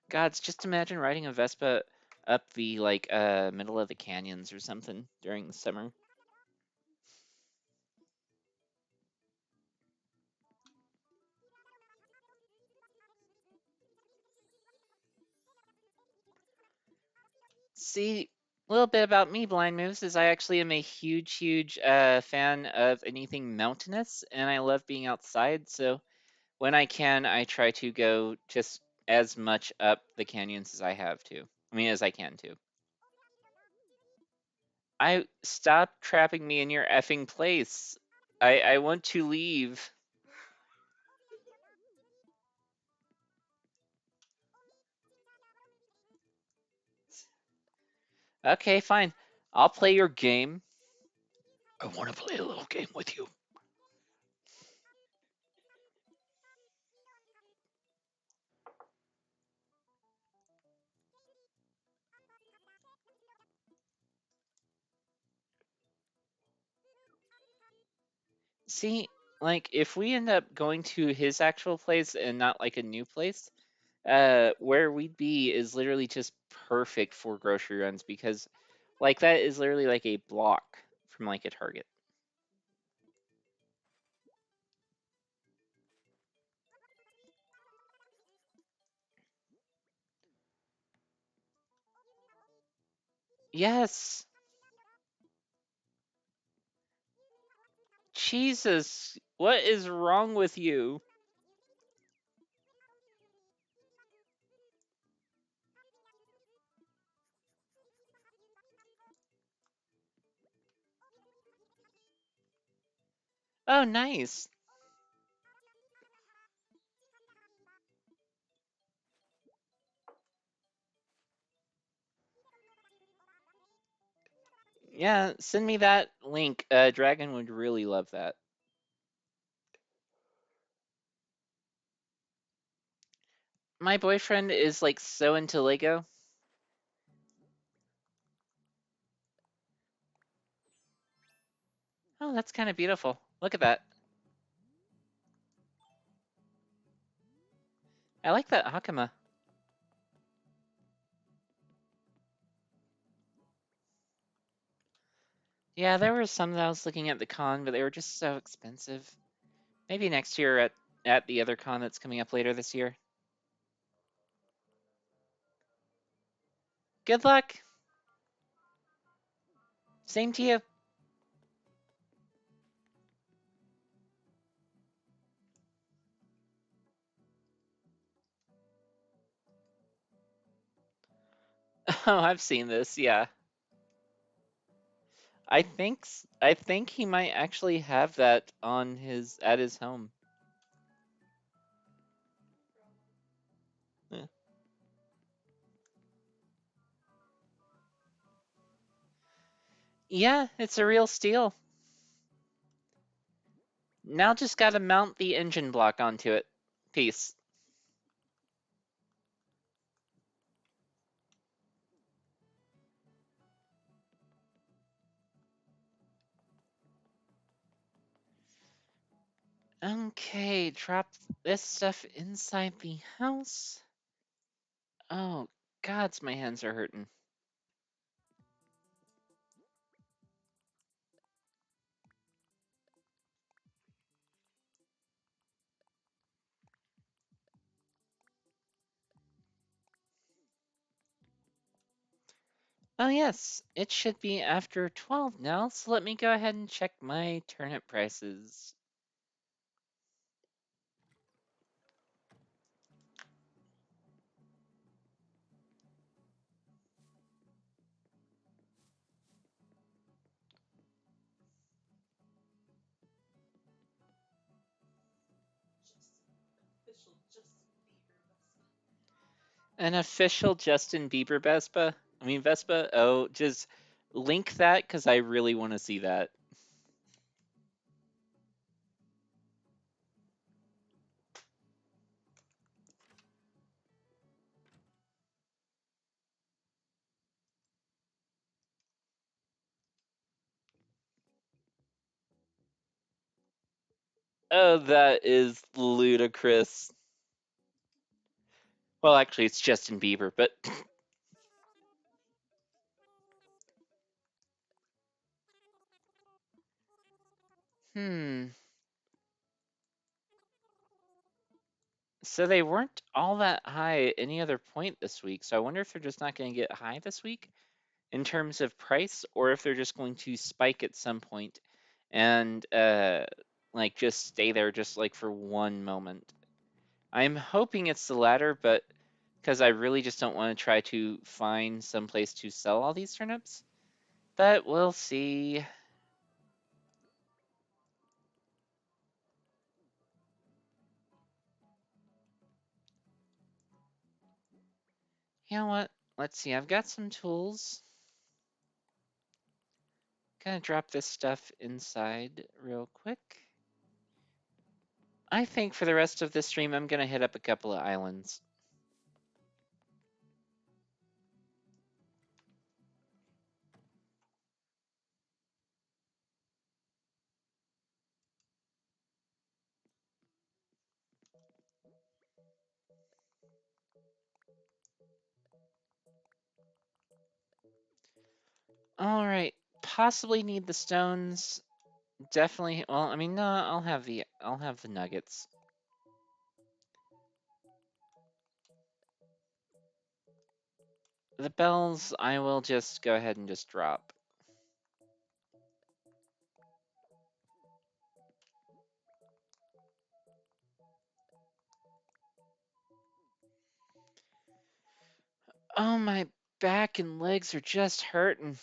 Speaker 1: Gods, just imagine riding a Vespa up the middle of the canyons or something during the summer. See, a little bit about me, Blind Moves, is I actually am a huge fan of anything mountainous, and I love being outside. So when I can, I try to go just as much up the canyons as I have to. I mean, as I can to. I stop trapping me in your effing place. I want to leave. Okay, fine. I'll play your game. I want to play a little game with you. See, like if we end up going to his actual place and not like a new place, where we'd be is literally just perfect for grocery runs because like that is literally like a block from like a Target. Yes. Jesus, what is wrong with you? Oh, nice. Yeah, send me that link. Dragon would really love that. My boyfriend is like so into Lego. Oh, that's kind of beautiful. Look at that. I like that Hakama. Yeah, there were some that I was looking at the con, but they were just so expensive. Maybe next year at the other con that's coming up later this year. Good luck. Same to you. Oh, I've seen this. Yeah. I think he might actually have that on his at his home. Yeah, yeah, it's a real steal. Now just gotta mount the engine block onto it. Peace. Okay, drop this stuff inside the house. Oh, gods, my hands are hurting. Oh, yes, it should be after 12 now, so let me go ahead and check my turnip prices. An official Justin Bieber Vespa? I mean, Vespa? Oh, just link that because I really want to see that. Oh, that is ludicrous. Well, actually, it's Justin Bieber, but hmm. So they weren't all that high at any other point this week. So I wonder if they're just not going to get high this week in terms of price, or if they're just going to spike at some point and like just stay there just like for one moment. I'm hoping it's the latter, but because I really just don't want to try to find some place to sell all these turnips. But we'll see. You know what? Let's see. I've got some tools. Gonna drop this stuff inside real quick. I think for the rest of this stream, I'm gonna hit up a couple of islands. All right. Possibly need the stones. Definitely. Well, I mean, no. I'll have the nuggets. The bells, I will just go ahead and just drop. Oh, my back and legs are just hurting.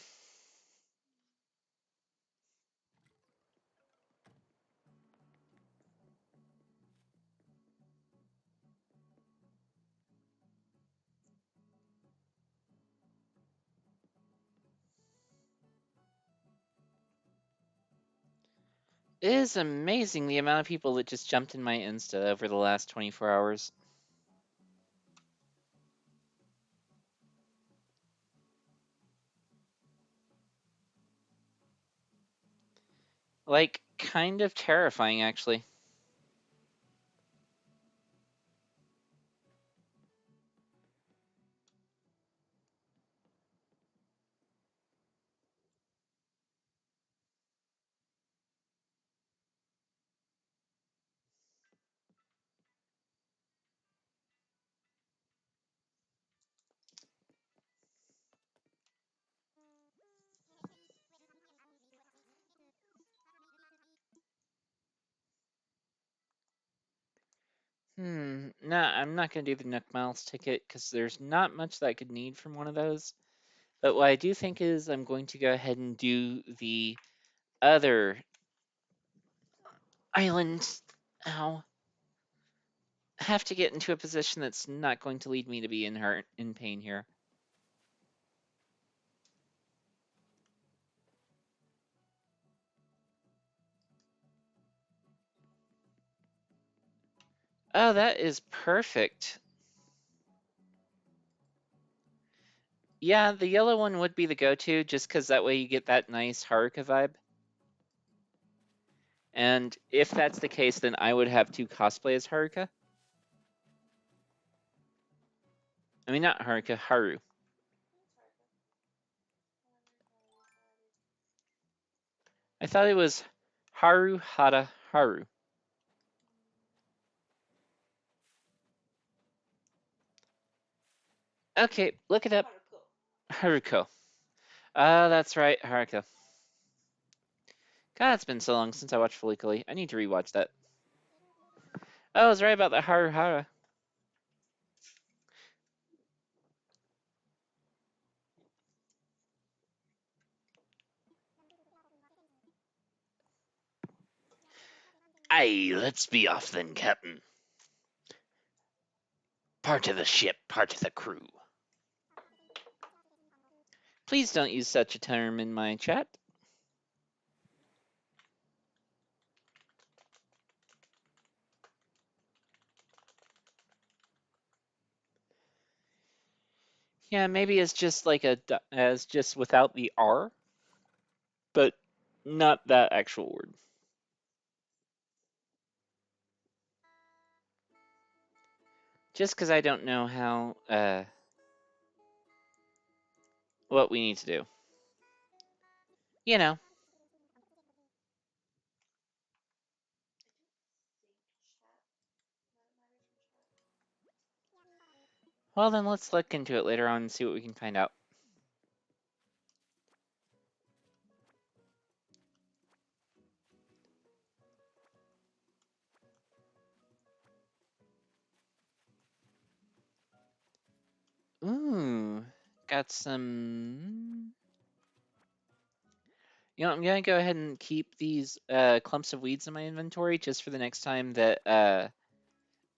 Speaker 1: It is amazing the amount of people that just jumped in my Insta over the last 24 hours. Like, kind of terrifying, actually. Nah, I'm not gonna do the Nook Miles ticket because there's not much that I could need from one of those. But what I do think is I'm going to go ahead and do the other island. Ow. Have to get into a position that's not going to lead me to be in pain here. Oh, that is perfect. Yeah, the yellow one would be the go-to just because that way you get that nice Haruka vibe. And if that's the case, then I would have to cosplay as Haruka. I mean, not Haruka, Haru. I thought it was Haru Hara Haru. Okay, look it up. Haruko. That's right, Haruka. God, it's been so long since I watched Folliculi. I need to rewatch that. Oh, I was right about the Haru Hara. Aye, let's be off then, Captain. Part of the ship, part of the crew. Please don't use such a term in my chat. Yeah, maybe it's just like as just without the R, but not that actual word. Just because I don't know how what we need to do. You know. Well, then let's look into it later on and see what we can find out. Ooh, got some. I'm gonna go ahead and keep these clumps of weeds in my inventory just for the next time that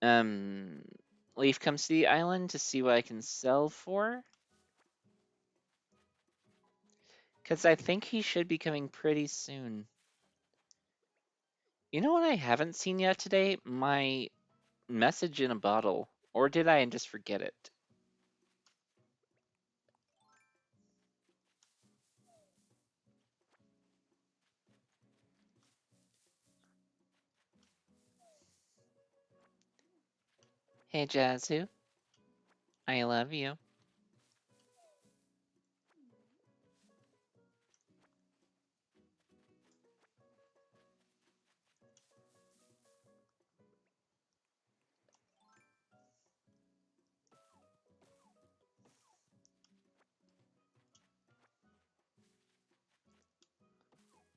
Speaker 1: um Leaf comes to the island to see what I can sell for. Because I think he should be coming pretty soon. You know what I haven't seen yet today? My message in a bottle. Or did I and just forget it? Hey, Jazzu. I love you.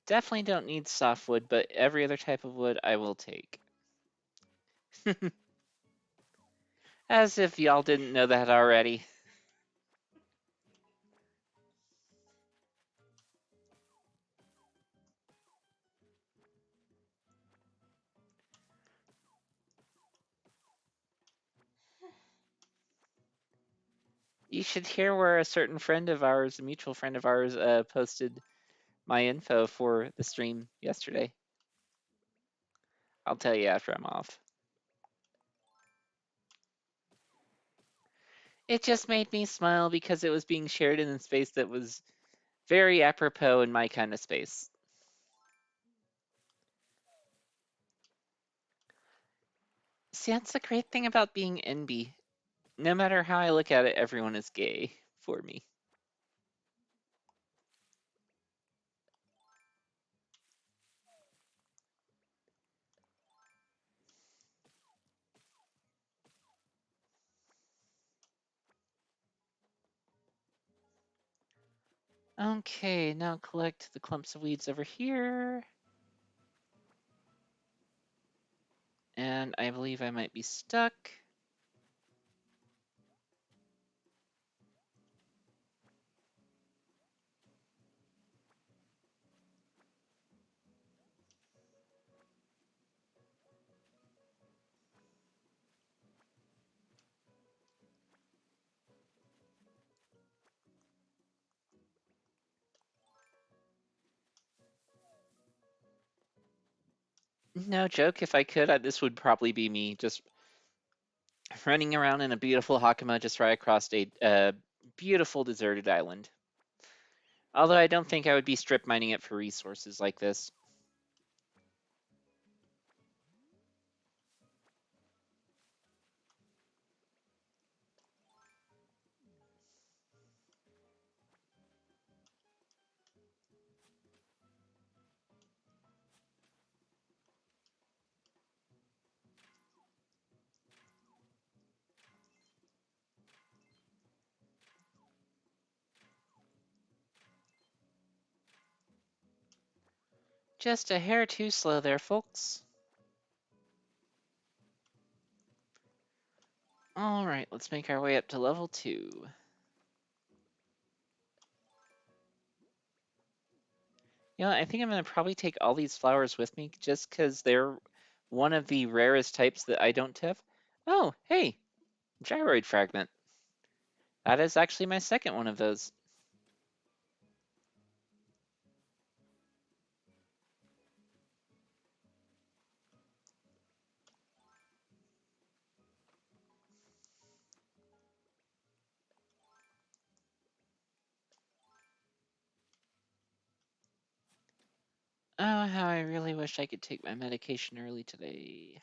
Speaker 1: Definitely don't need softwood, but every other type of wood I will take. As if y'all didn't know that already. You should hear where a certain friend of ours, a mutual friend of ours, posted my info for the stream yesterday. I'll tell you after I'm off. It just made me smile because it was being shared in a space that was very apropos in my kind of space. See, that's the great thing about being NB. No matter how I look at it, everyone is gay for me. Okay, now collect the clumps of weeds over here. And I believe I might be stuck. No joke, if I could, this would probably be me just running around in a beautiful Hakama just right across a beautiful deserted island. Although I don't think I would be strip mining it for resources like this. Just a hair too slow there, folks. Alright, let's make our way up to level 2. I think I'm going to probably take all these flowers with me just because they're one of the rarest types that I don't have. Oh, hey, gyroid fragment. That is actually my second one of those. Oh, how I really wish I could take my medication early today.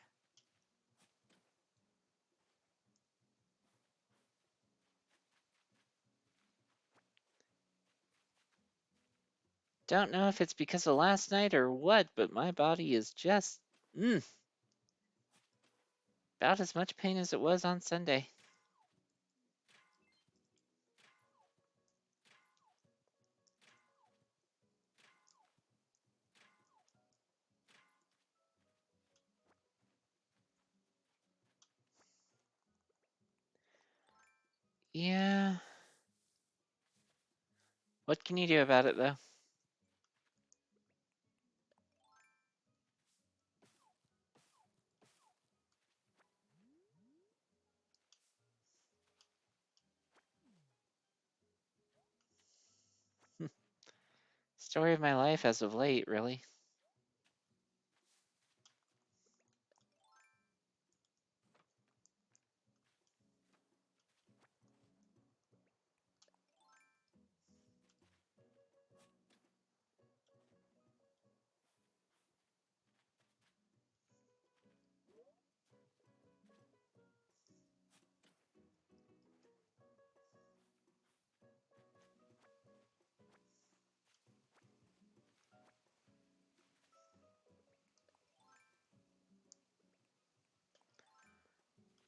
Speaker 1: Don't know if it's because of last night or what, but my body is just, about as much pain as it was on Sunday. Yeah. What can you do about it, though? Story of my life as of late, really.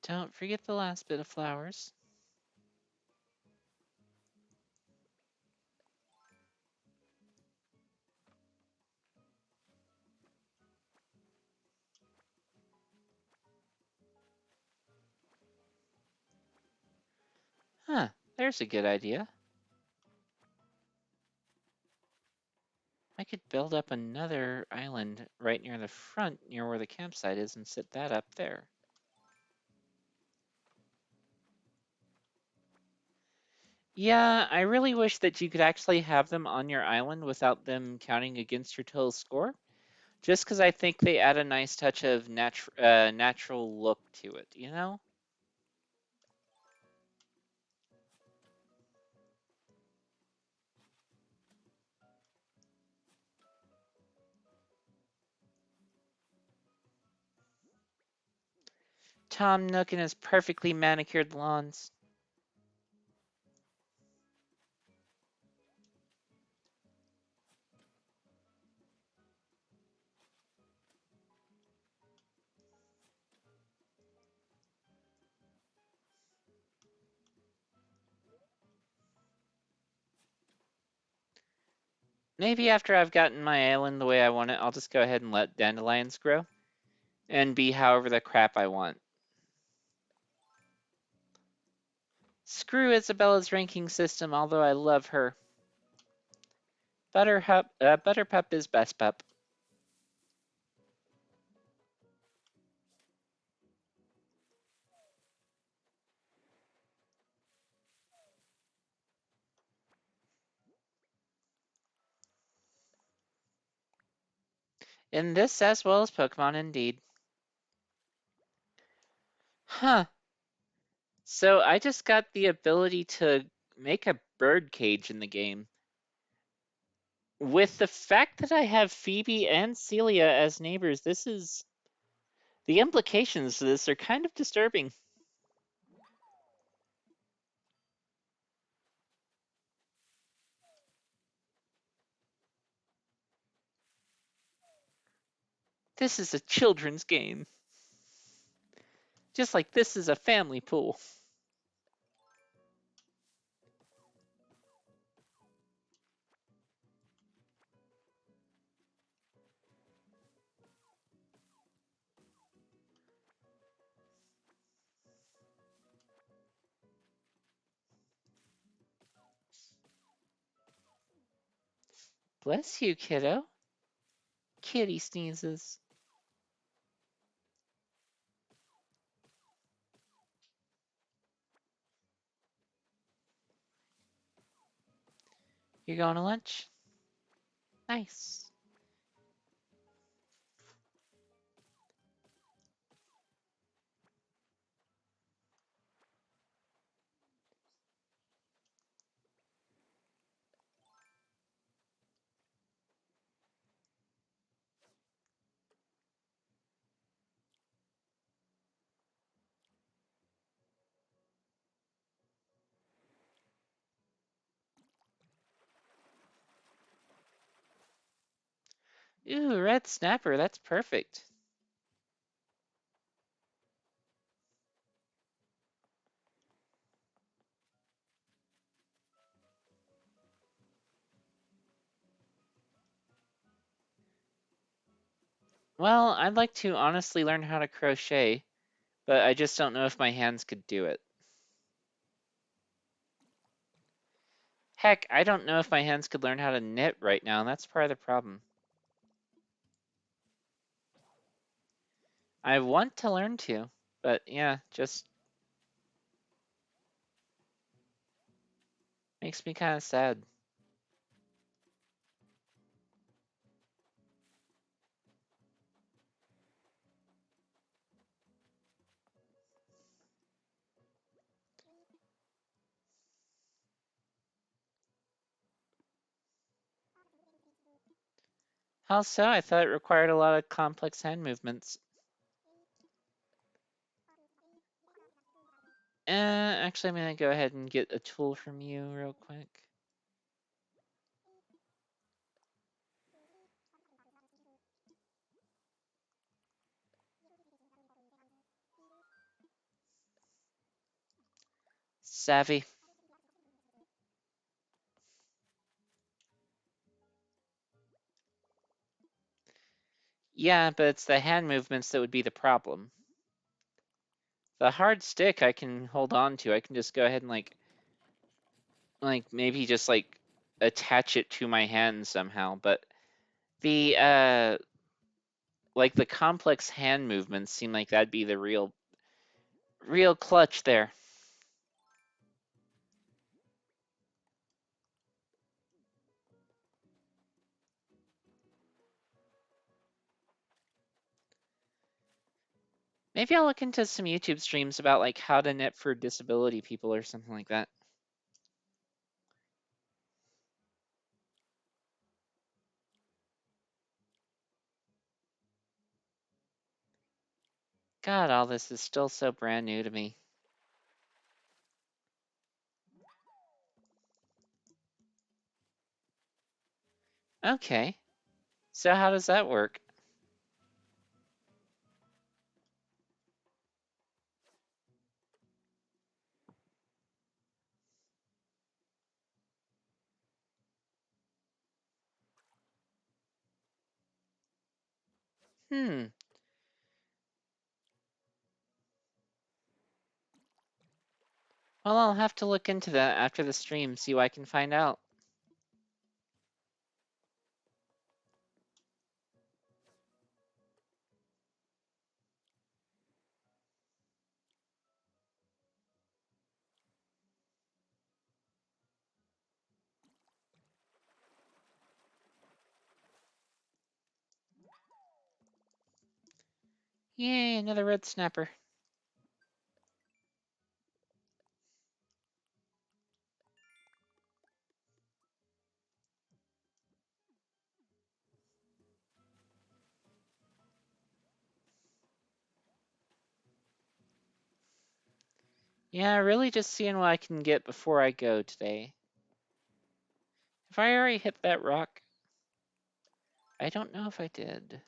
Speaker 1: Don't forget the last bit of flowers. Huh, there's a good idea. I could build up another island right near the front, near where the campsite is, and sit that up there. Yeah, I really wish that you could actually have them on your island without them counting against your total score. Just because I think they add a nice touch of natural look to it, you know? Tom Nook and his perfectly manicured lawns. Maybe after I've gotten my island the way I want it, I'll just go ahead and let dandelions grow and be however the crap I want. Screw Isabella's ranking system, although I love her. Butterpup is best pup. In this as well as Pokemon, indeed. Huh. So I just got the ability to make a bird cage in the game. With the fact that I have Phoebe and Celia as neighbors, the implications to this are kind of disturbing. This is a children's game, just like this is a family pool. Bless you, kiddo. Kitty sneezes. You're going to lunch? Nice. Ooh, red snapper, that's perfect. Well, I'd like to honestly learn how to crochet, but I just don't know if my hands could do it. Heck, I don't know if my hands could learn how to knit right now, and that's part of the problem. I want to learn to, but yeah, just makes me kind of sad. How so? I thought it required a lot of complex hand movements. Actually, I'm gonna go ahead and get a tool from you real quick. Savvy. Yeah, but it's the hand movements that would be the problem. The hard stick I can hold on to. I can just go ahead and like maybe just like attach it to my hand somehow. But the like the complex hand movements seem like that'd be the real clutch there. Maybe I'll look into some YouTube streams about like how to knit for disability people or something like that. God, all this is still so brand new to me. Okay, so how does that work? Hmm. Well, I'll have to look into that after the stream, see what I can find out. Yay, another red snapper. Yeah, really just seeing what I can get before I go today. If I already hit that rock, I don't know if I did.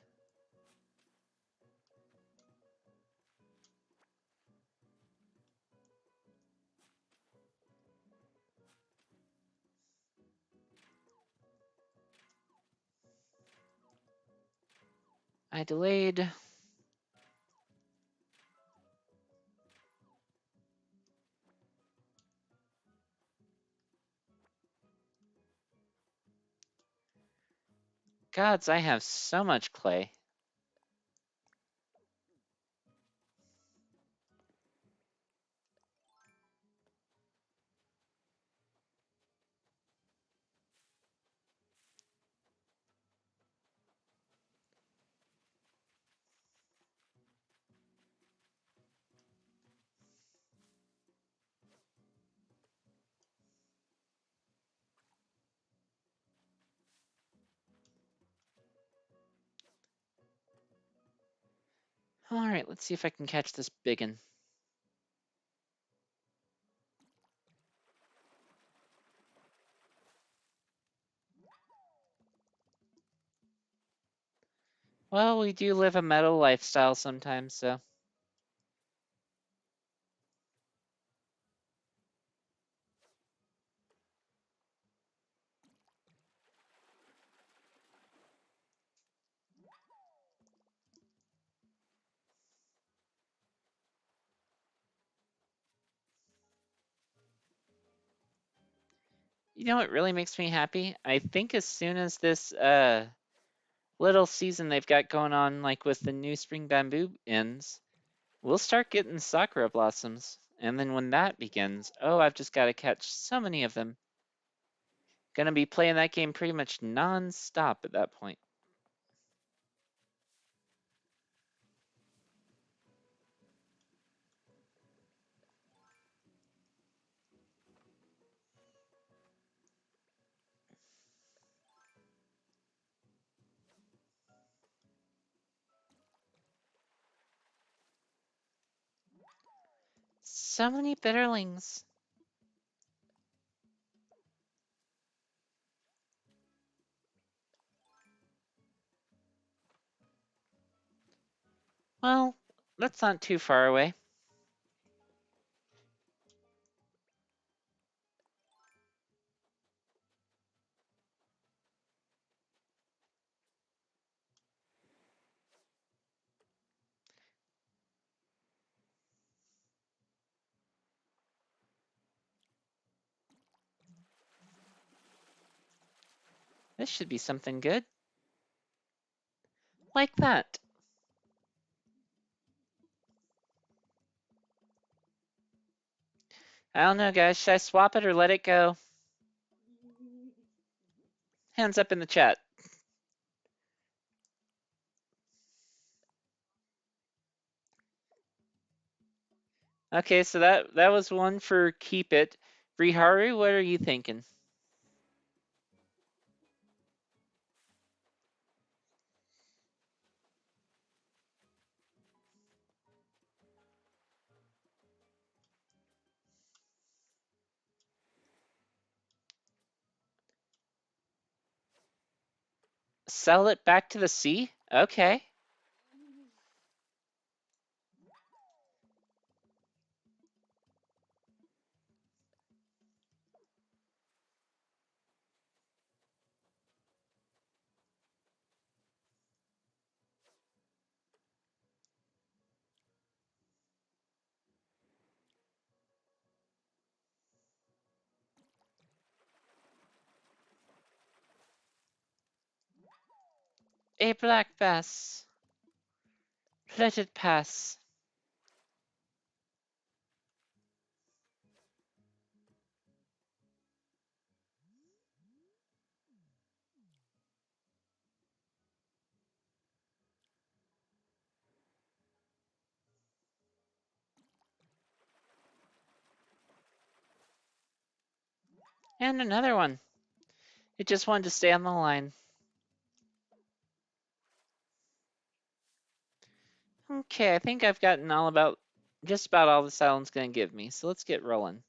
Speaker 1: I delayed. Gods, I have so much clay. Alright, let's see if I can catch this biggin. Well, we do live a metal lifestyle sometimes, so. You know what really makes me happy? I think as soon as this little season they've got going on, like with the new spring bamboo ends, we'll start getting sakura blossoms. And then when that begins, oh, I've just got to catch so many of them. Gonna be playing that game pretty much non-stop at that point. So many bitterlings. Well, that's not too far away. This should be something good. Like that. I don't know, guys. Should I swap it or let it go? Hands up in the chat. Okay, so that was one for keep it. Riharu, what are you thinking? Sell it back to the sea? Okay. A black bass. Let it pass. And another one. It just wanted to stay on the line. Okay, I think I've gotten just about all this island's gonna give me, so let's get rolling.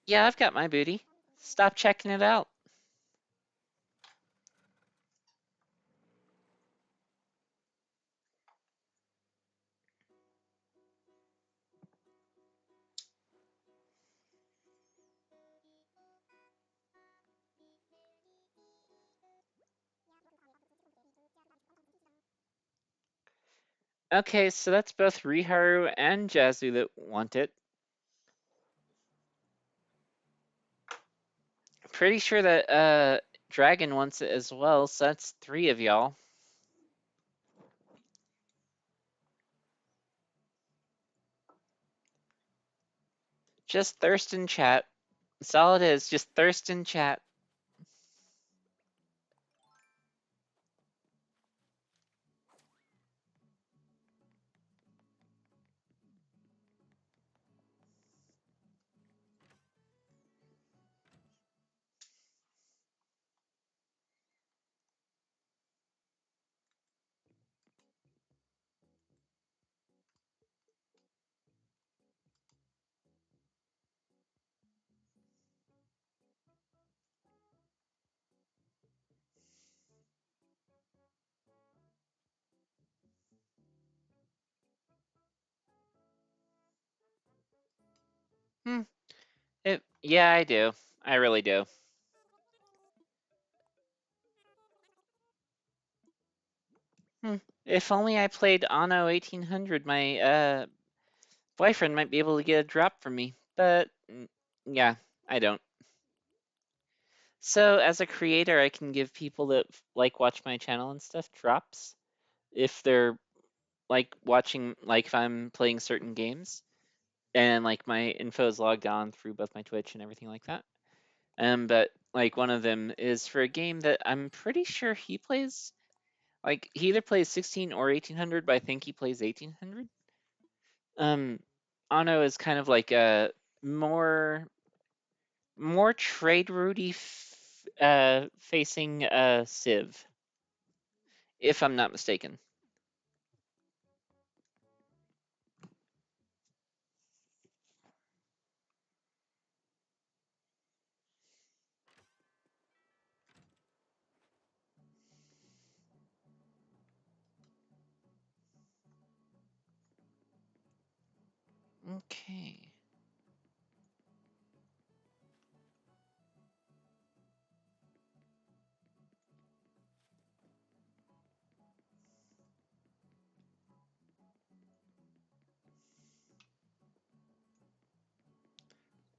Speaker 1: Yeah, I've got my booty. Stop checking it out. Okay, so that's both Riharu and Jazu that want it. Pretty sure that Dragon wants it as well, so that's 3 of y'all. Just thirst in chat. That's all it is, just thirst in chat. Hmm. Yeah, I do. I really do. Hmm. If only I played Anno 1800, my Boyfriend might be able to get a drop from me, but yeah, I don't. So as a creator, I can give people that like watch my channel and stuff drops if they're like watching, like if I'm playing certain games and like my info is logged on through both my Twitch and everything like that. But like one of them is for a game that I'm pretty sure he plays. Like he either plays 16 or 1800, but I think he plays 1800. Um, Ano is kind of like a more trade Rudy facing Civ, if I'm not mistaken. Okay.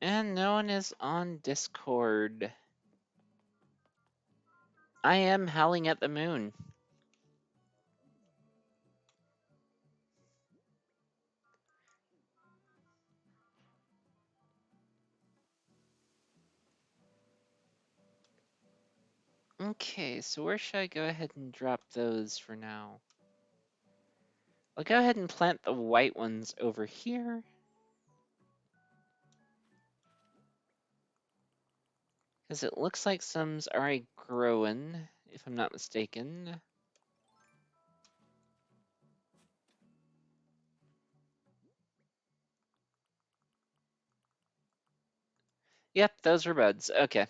Speaker 1: And no one is on Discord. I am howling at the moon. Okay, so where should I go ahead and drop those for now? I'll go ahead and plant the white ones over here. Because it looks like some's already growing, if I'm not mistaken. Yep, those were buds. Okay.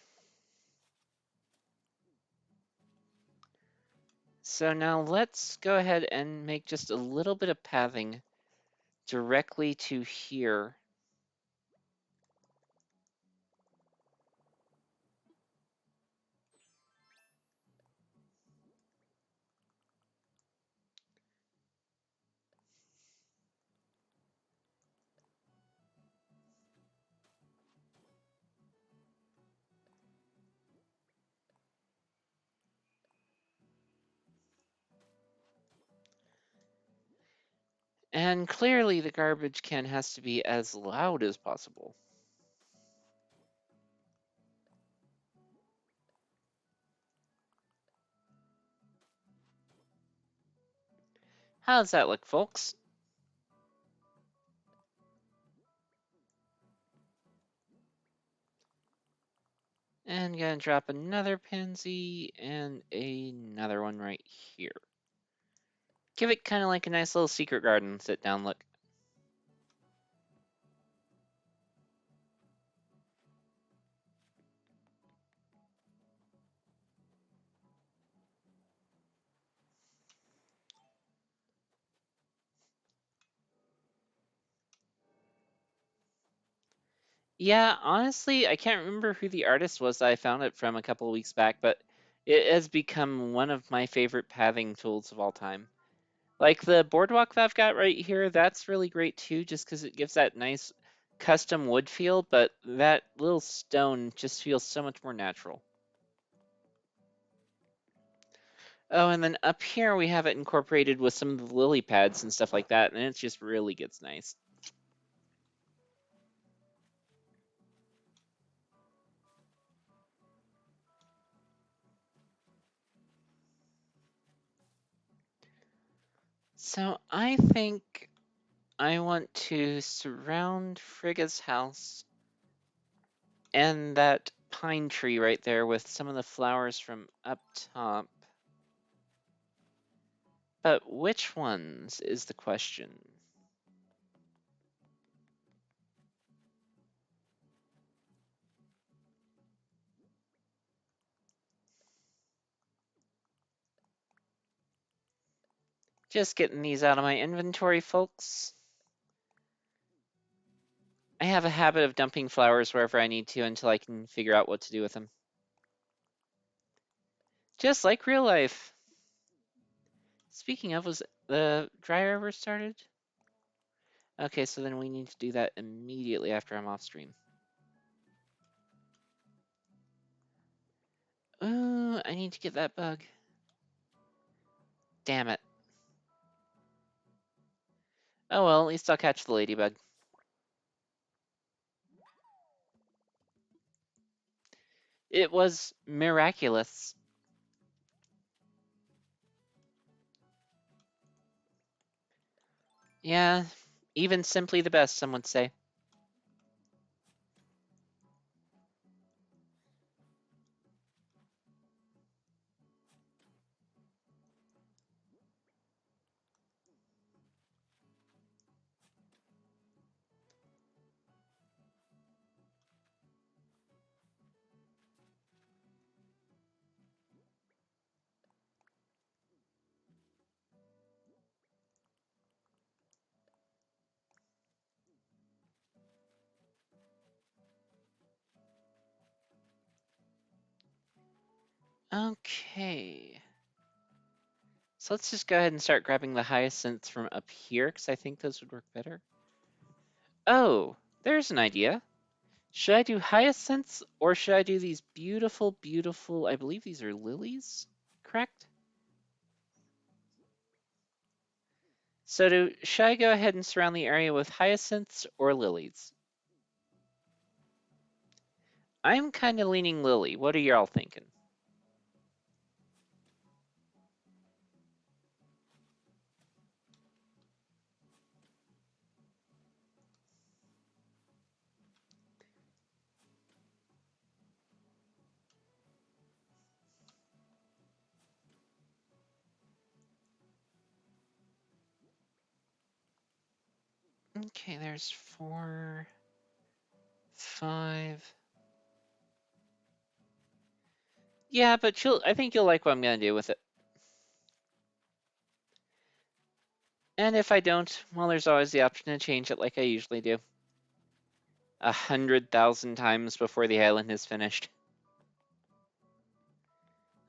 Speaker 1: So now let's go ahead and make just a little bit of pathing directly to here. And clearly the garbage can has to be as loud as possible. How does that look, folks? And gonna drop another pansy and another one right here. Give it kind of like a nice little secret garden sit down look. Yeah, honestly, I can't remember who the artist was that I found it from a couple of weeks back, but it has become one of my favorite pathing tools of all time. Like the boardwalk that I've got right here, that's really great too, just because it gives that nice custom wood feel, but that little stone just feels so much more natural. Oh, and then up here we have it incorporated with some of the lily pads and stuff like that, and it just really gets nice. So I think I want to surround Frigga's house and that pine tree right there with some of the flowers from up top. But which ones is the question? Just getting these out of my inventory, folks. I have a habit of dumping flowers wherever I need to until I can figure out what to do with them. Just like real life. Speaking of, was the dryer ever started? Okay, so then we need to do that immediately after I'm off stream. Ooh, I need to get that bug. Damn it. Oh well, at least I'll catch the ladybug. It was miraculous. Yeah, even simply the best, some would say. Okay. So let's just go ahead and start grabbing the hyacinths from up here, because I think those would work better. Oh, there's an idea. Should I do hyacinths, or should I do these beautiful, beautiful, I believe these are lilies, correct? So should I go ahead and surround the area with hyacinths or lilies? I'm kind of leaning lily. What are y'all thinking? Okay, there's 4, 5. Yeah, but I think you'll like what I'm going to do with it. And if I don't, well, there's always the option to change it like I usually do. 100,000 times before the island is finished.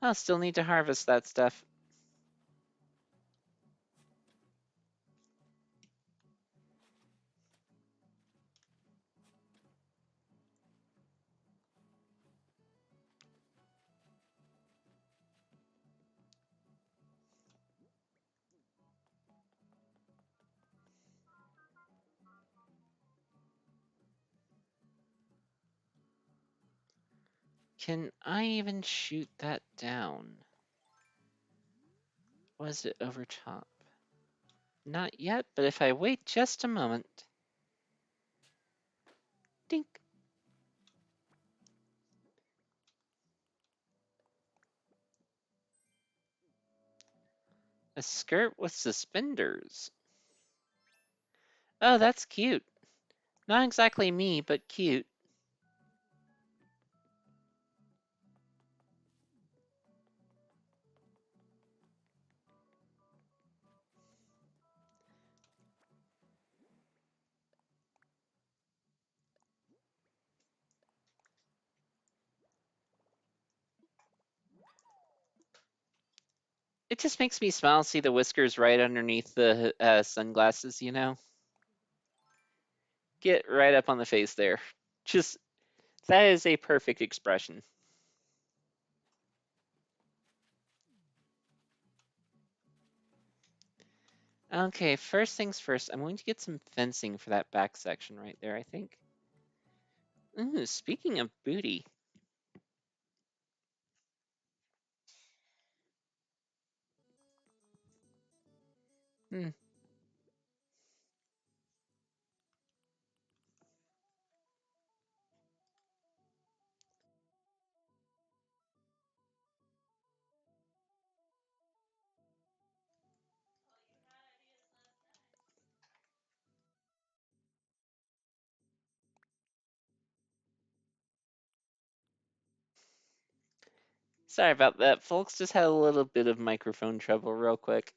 Speaker 1: I'll still need to harvest that stuff. Can I even shoot that down? Was it over top? Not yet, but if I wait just a moment. Dink. A skirt with suspenders. Oh, that's cute. Not exactly me, but cute. It just makes me smile see the whiskers right underneath the sunglasses, you know? Get right up on the face there. Just, that is a perfect expression. Okay, first things first, I'm going to get some fencing for that back section right there, I think. Ooh, speaking of booty. Hmm. Sorry about that, folks. Just had a little bit of microphone trouble real quick.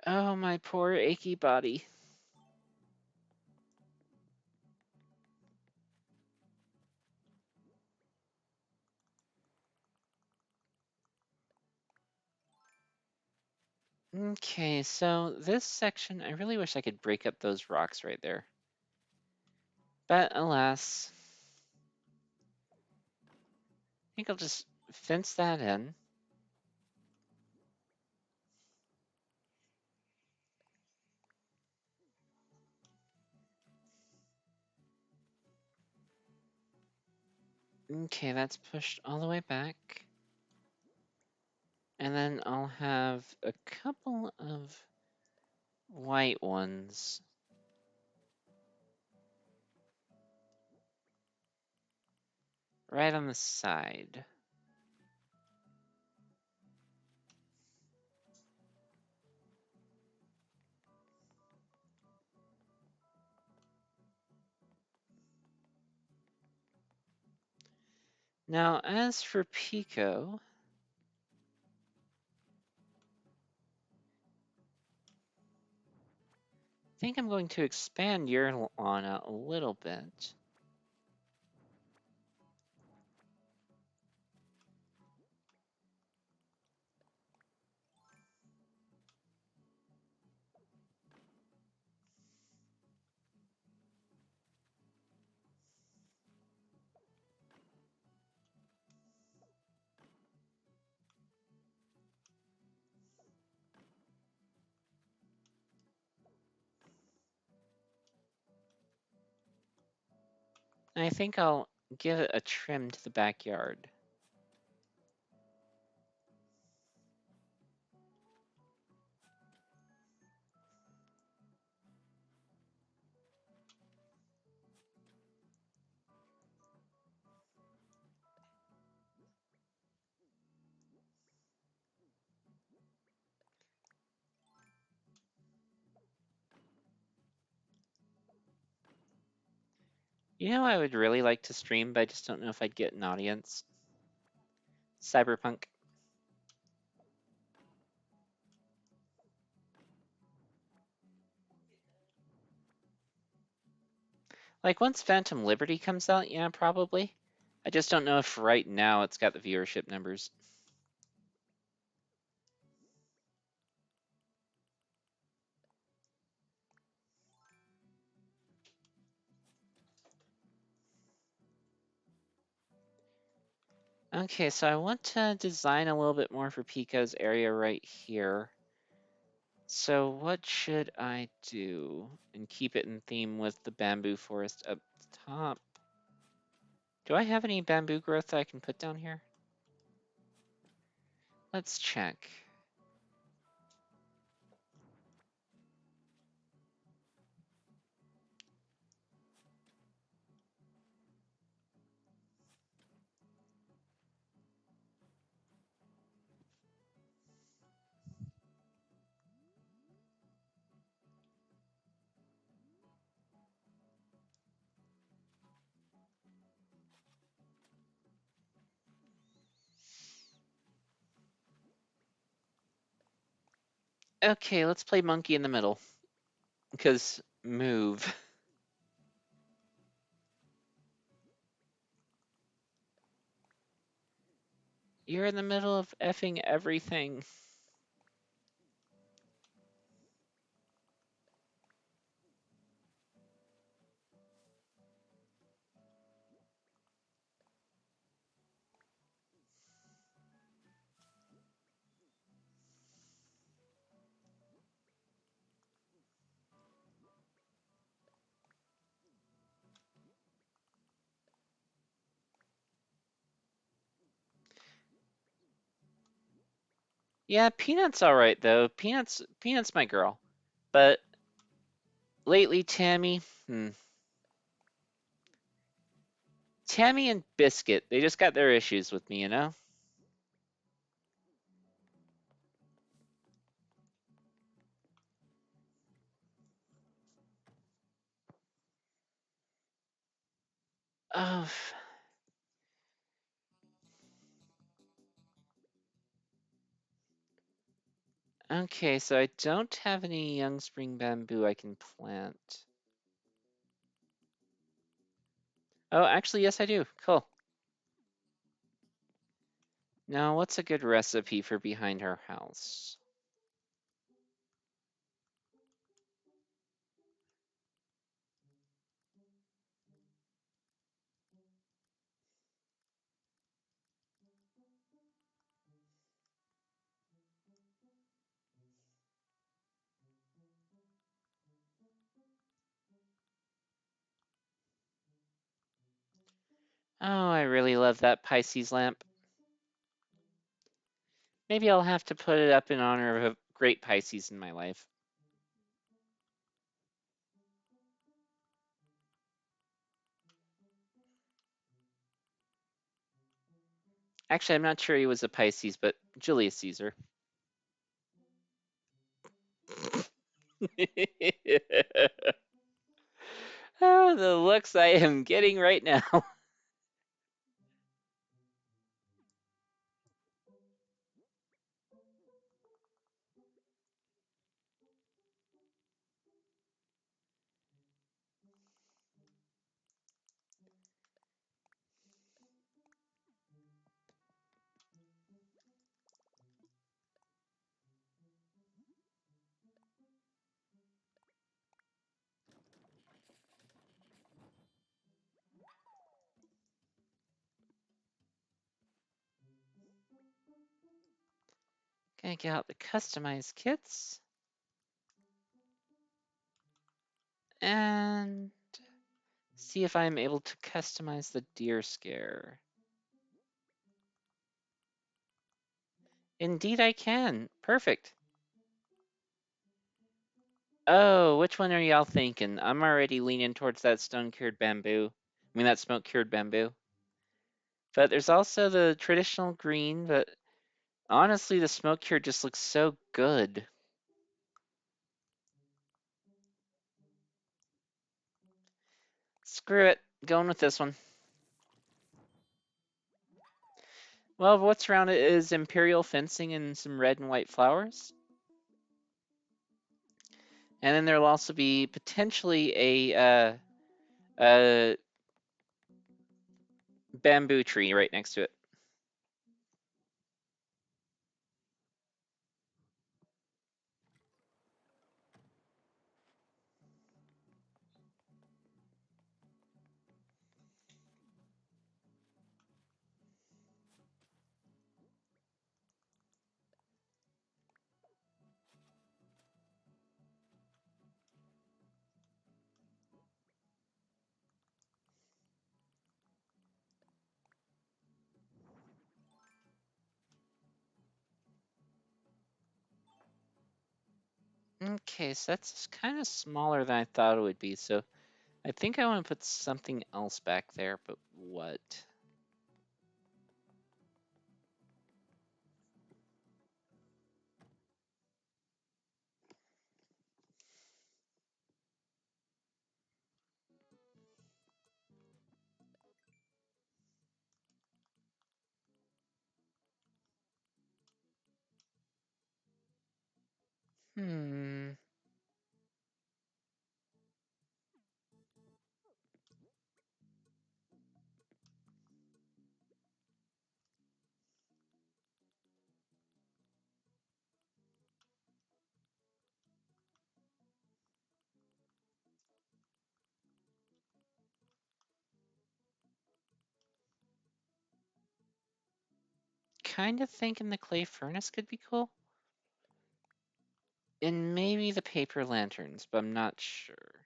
Speaker 1: Oh, my poor achy body. Okay, so this section, I really wish I could break up those rocks right there. But alas, I think I'll just fence that in. Okay, that's pushed all the way back. And then I'll have a couple of white ones right on the side. Now, as for Pico, I think I'm going to expand your lawn out a little bit. And I think I'll give it a trim to the backyard. You know, I would really like to stream, but I just don't know if I'd get an audience. Cyberpunk. Like, once Phantom Liberty comes out, yeah, probably. I just don't know if right now it's got the viewership numbers. Okay, so I want to design a little bit more for Pico's area right here. So what should I do and keep it in theme with the bamboo forest up top? Do I have any bamboo growth that I can put down here? Let's check. Okay, let's play monkey in the middle. Because move. You're in the middle of effing everything. Yeah, Peanut's all right though. Peanut's my girl. But lately, Tammy and Biscuit, they just got their issues with me, you know? Oh, okay, so I don't have any young spring bamboo I can plant. Oh, actually, yes, I do. Cool. Now, what's a good recipe for behind our house? Oh, I really love that Pisces lamp. Maybe I'll have to put it up in honor of a great Pisces in my life. Actually, I'm not sure he was a Pisces, but Julius Caesar. Oh, the looks I am getting right now. Gonna get out the customized kits and see if I'm able to customize the deer scare. Indeed, I can. Perfect. Oh, which one are y'all thinking? I'm already leaning towards that stone cured bamboo. I mean, that smoke cured bamboo. But there's also the traditional green, but honestly, the smoke cured just looks so good. Screw it. Going with this one. Well, what's around it is imperial fencing and some red and white flowers. And then there'll also be potentially a bamboo tree right next to it. Okay, so that's kind of smaller than I thought it would be. So I think I want to put something else back there, but what? Hmm. Kind of thinking the clay furnace could be cool. And maybe the paper lanterns, but I'm not sure.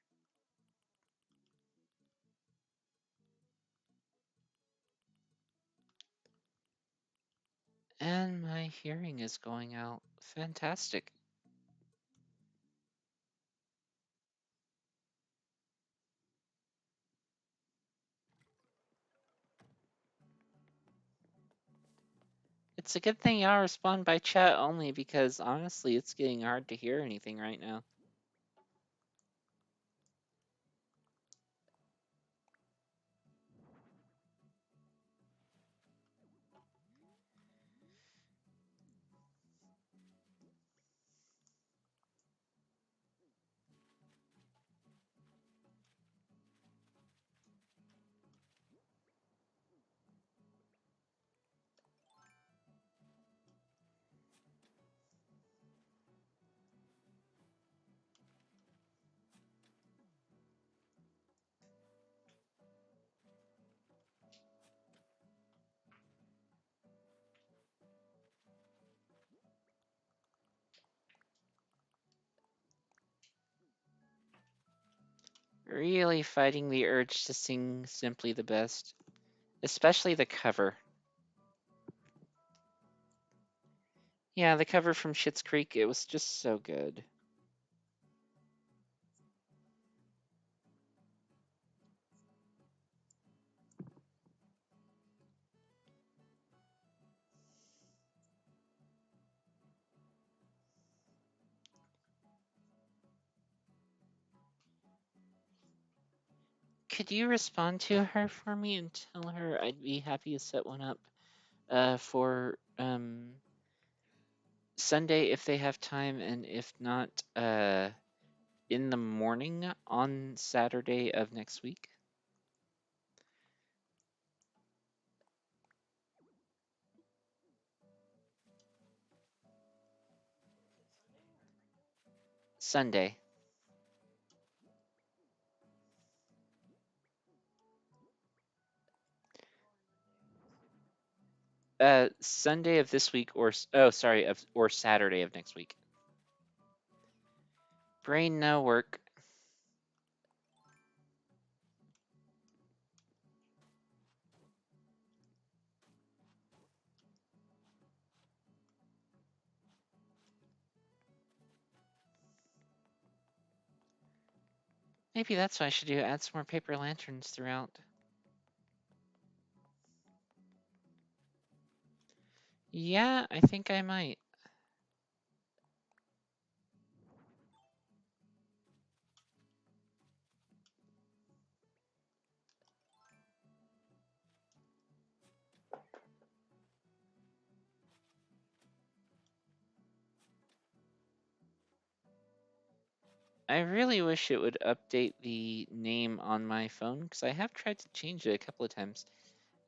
Speaker 1: And my hearing is going out. Fantastic. It's a good thing y'all respond by chat only because honestly, it's getting hard to hear anything right now. Really fighting the urge to sing Simply the Best. especially the cover. Yeah, the cover from Schitt's Creek, it was just so good. Could you respond to her for me and tell her I'd be happy to set one up for Sunday if they have time, and if not, in the morning on Saturday of next week? Sunday. Sunday of this week, or oh, sorry, or Saturday of next week. Brain no work. Maybe that's what I should do. Add some more paper lanterns throughout. Yeah, I think I might. I really wish it would update the name on my phone because I have tried to change it a couple of times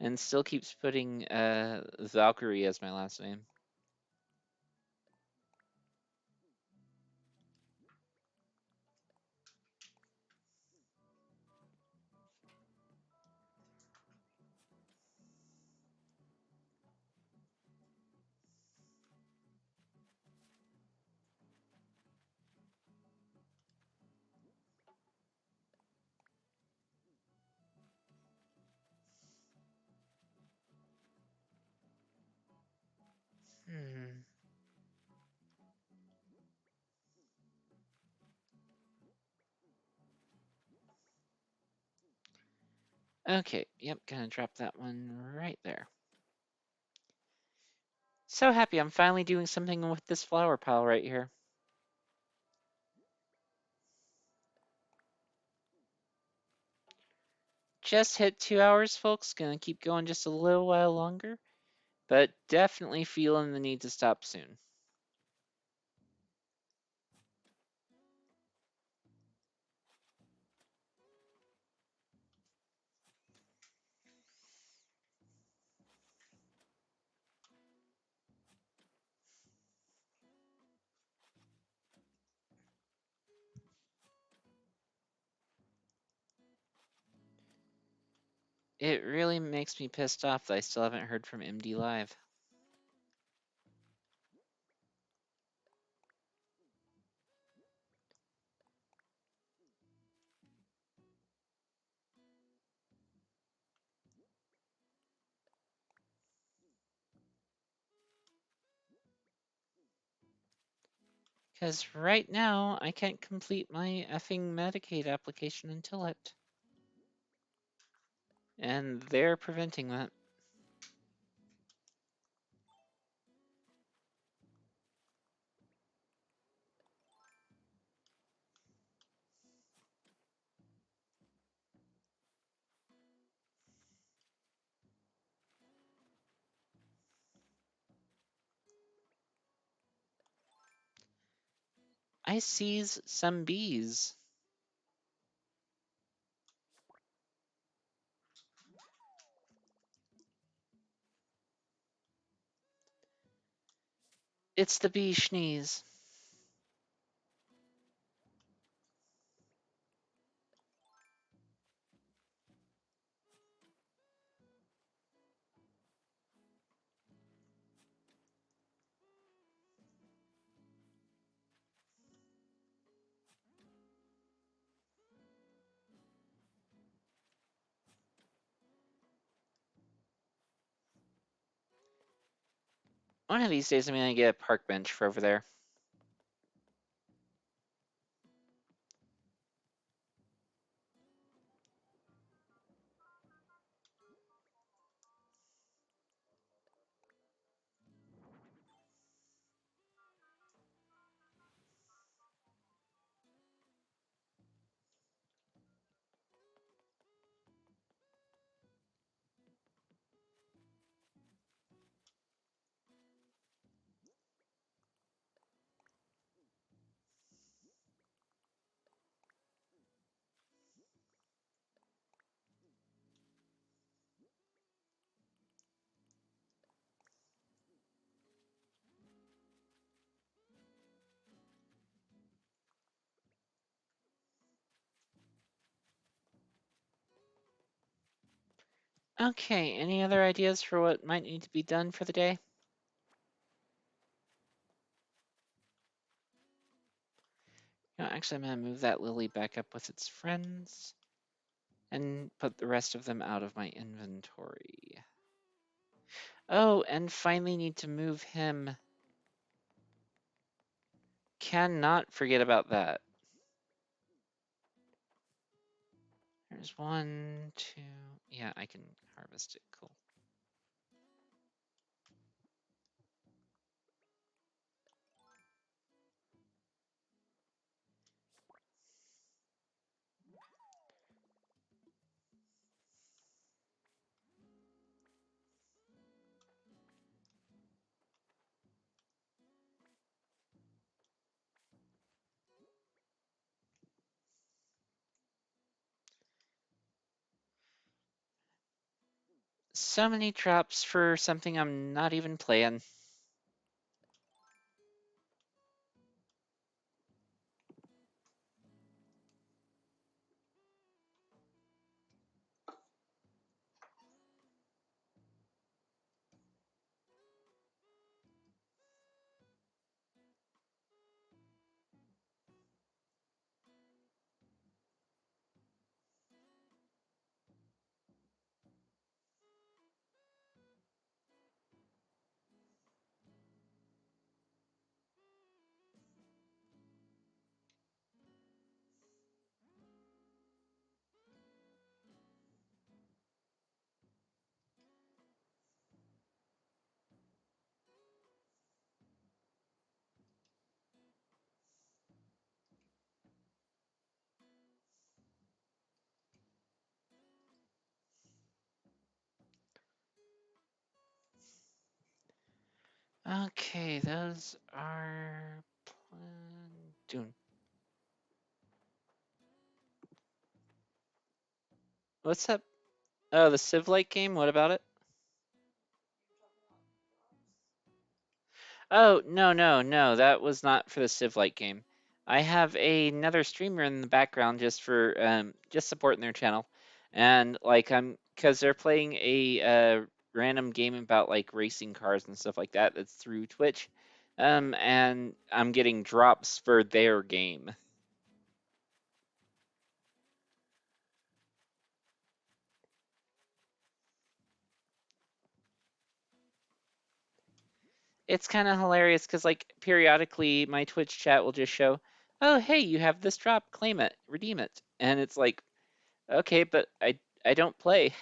Speaker 1: and still keeps putting Valkyrie as my last name. Hmm. Okay, yep, gonna drop that one right there. So happy I'm finally doing something with this flower pile right here. Just hit 2 hours, folks. Gonna keep going just a little while longer, but definitely feeling the need to stop soon. It really makes me pissed off that I still haven't heard from MD Live. Because right now, I can't complete my effing Medicaid application until it. And they're preventing that. I sees some bees. It's the bee schneeze. One of these days, I'm gonna get a park bench for over there. Okay, any other ideas for what might need to be done for the day? Actually, I'm gonna move that lily back up with its friends and put the rest of them out of my inventory. Oh, and finally need to move him. Cannot forget about that. There's one, two. Yeah, I can harvest it. Cool. So many drops for something I'm not even playing. Okay, those are doing. What's up? Oh, the Civ Lake game? What about it? Oh, no, no, no. That was not for the Civ Lite game. I have another streamer in the background just for just supporting their channel. And like I'm because they're playing a random game about like racing cars and stuff like that that's through Twitch. And I'm getting drops for their game. It's kind of hilarious because like periodically my Twitch chat will just show, "Oh, hey, you have this drop, claim it, redeem it." And it's like, "Okay, but I don't play."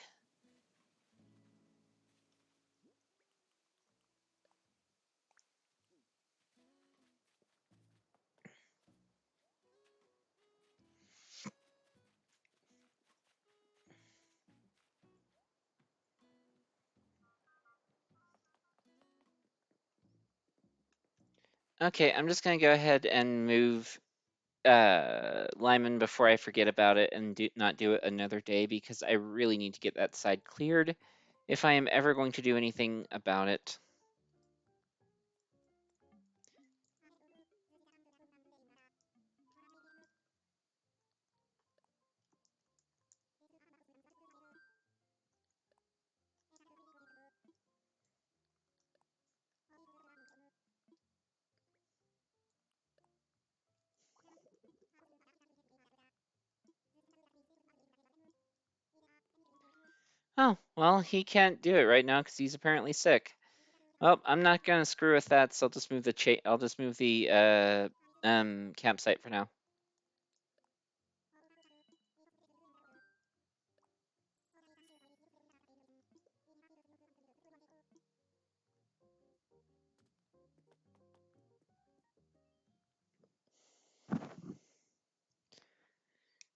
Speaker 1: Okay, I'm just gonna go ahead and move Lyman before I forget about it and not do it another day because I really need to get that side cleared if I am ever going to do anything about it. Oh, well, he can't do it right now because he's apparently sick. Well, I'm not gonna screw with that, so I'll just move the I'll just move the campsite for now.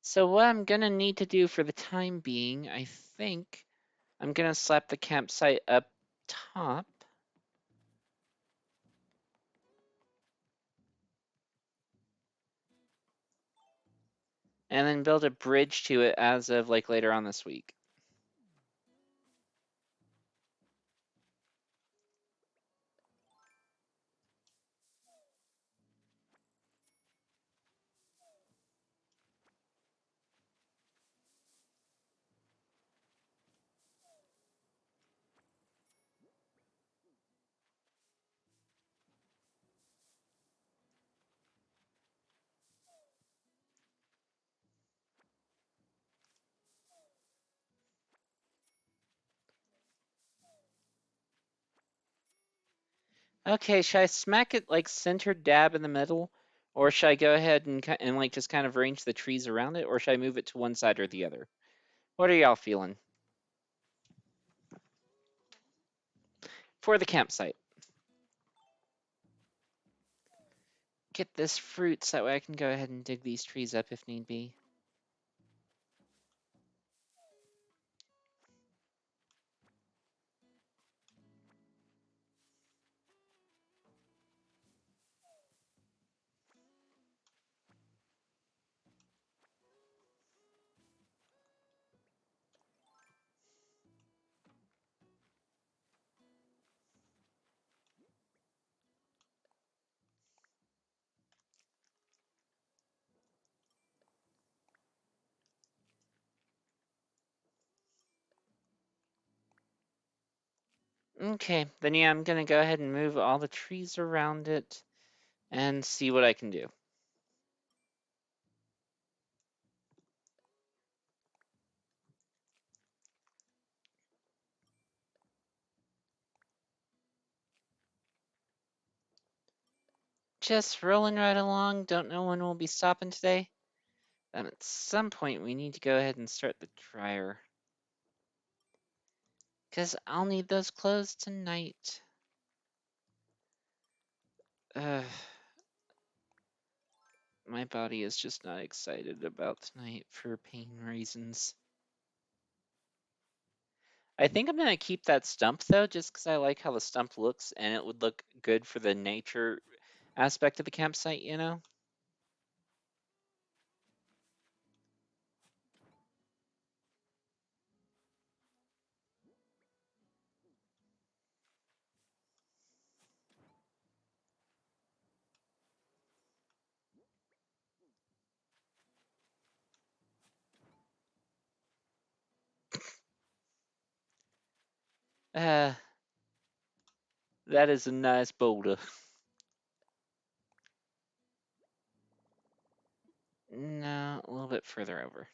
Speaker 1: So what I'm gonna need to do for the time being, I think I'm gonna slap the campsite up top and then build a bridge to it as of like later on this week. Okay, should I smack it like center dab in the middle, or should I go ahead and like just kind of arrange the trees around it, or should I move it to one side or the other? What are y'all feeling for the campsite? Get this fruit so that way I can go ahead and dig these trees up if need be. Okay, then yeah, I'm gonna go ahead and move all the trees around it and see what I can do. Just rolling right along, don't know when we'll be stopping today. And at some point we need to go ahead and start the dryer. Because I'll need those clothes tonight. Ugh. My body is just not excited about tonight for pain reasons. I think I'm going to keep that stump though, just because I like how the stump looks and it would look good for the nature aspect of the campsite, you know? Uh, that is a nice boulder. No, a little bit further over.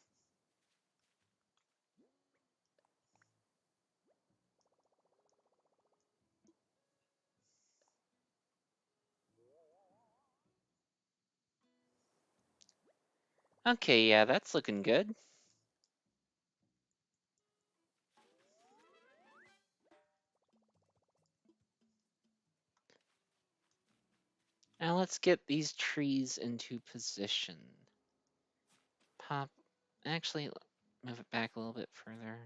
Speaker 1: Okay, yeah, that's looking good. Now let's get these trees into position. Pop. Actually, move it back a little bit further.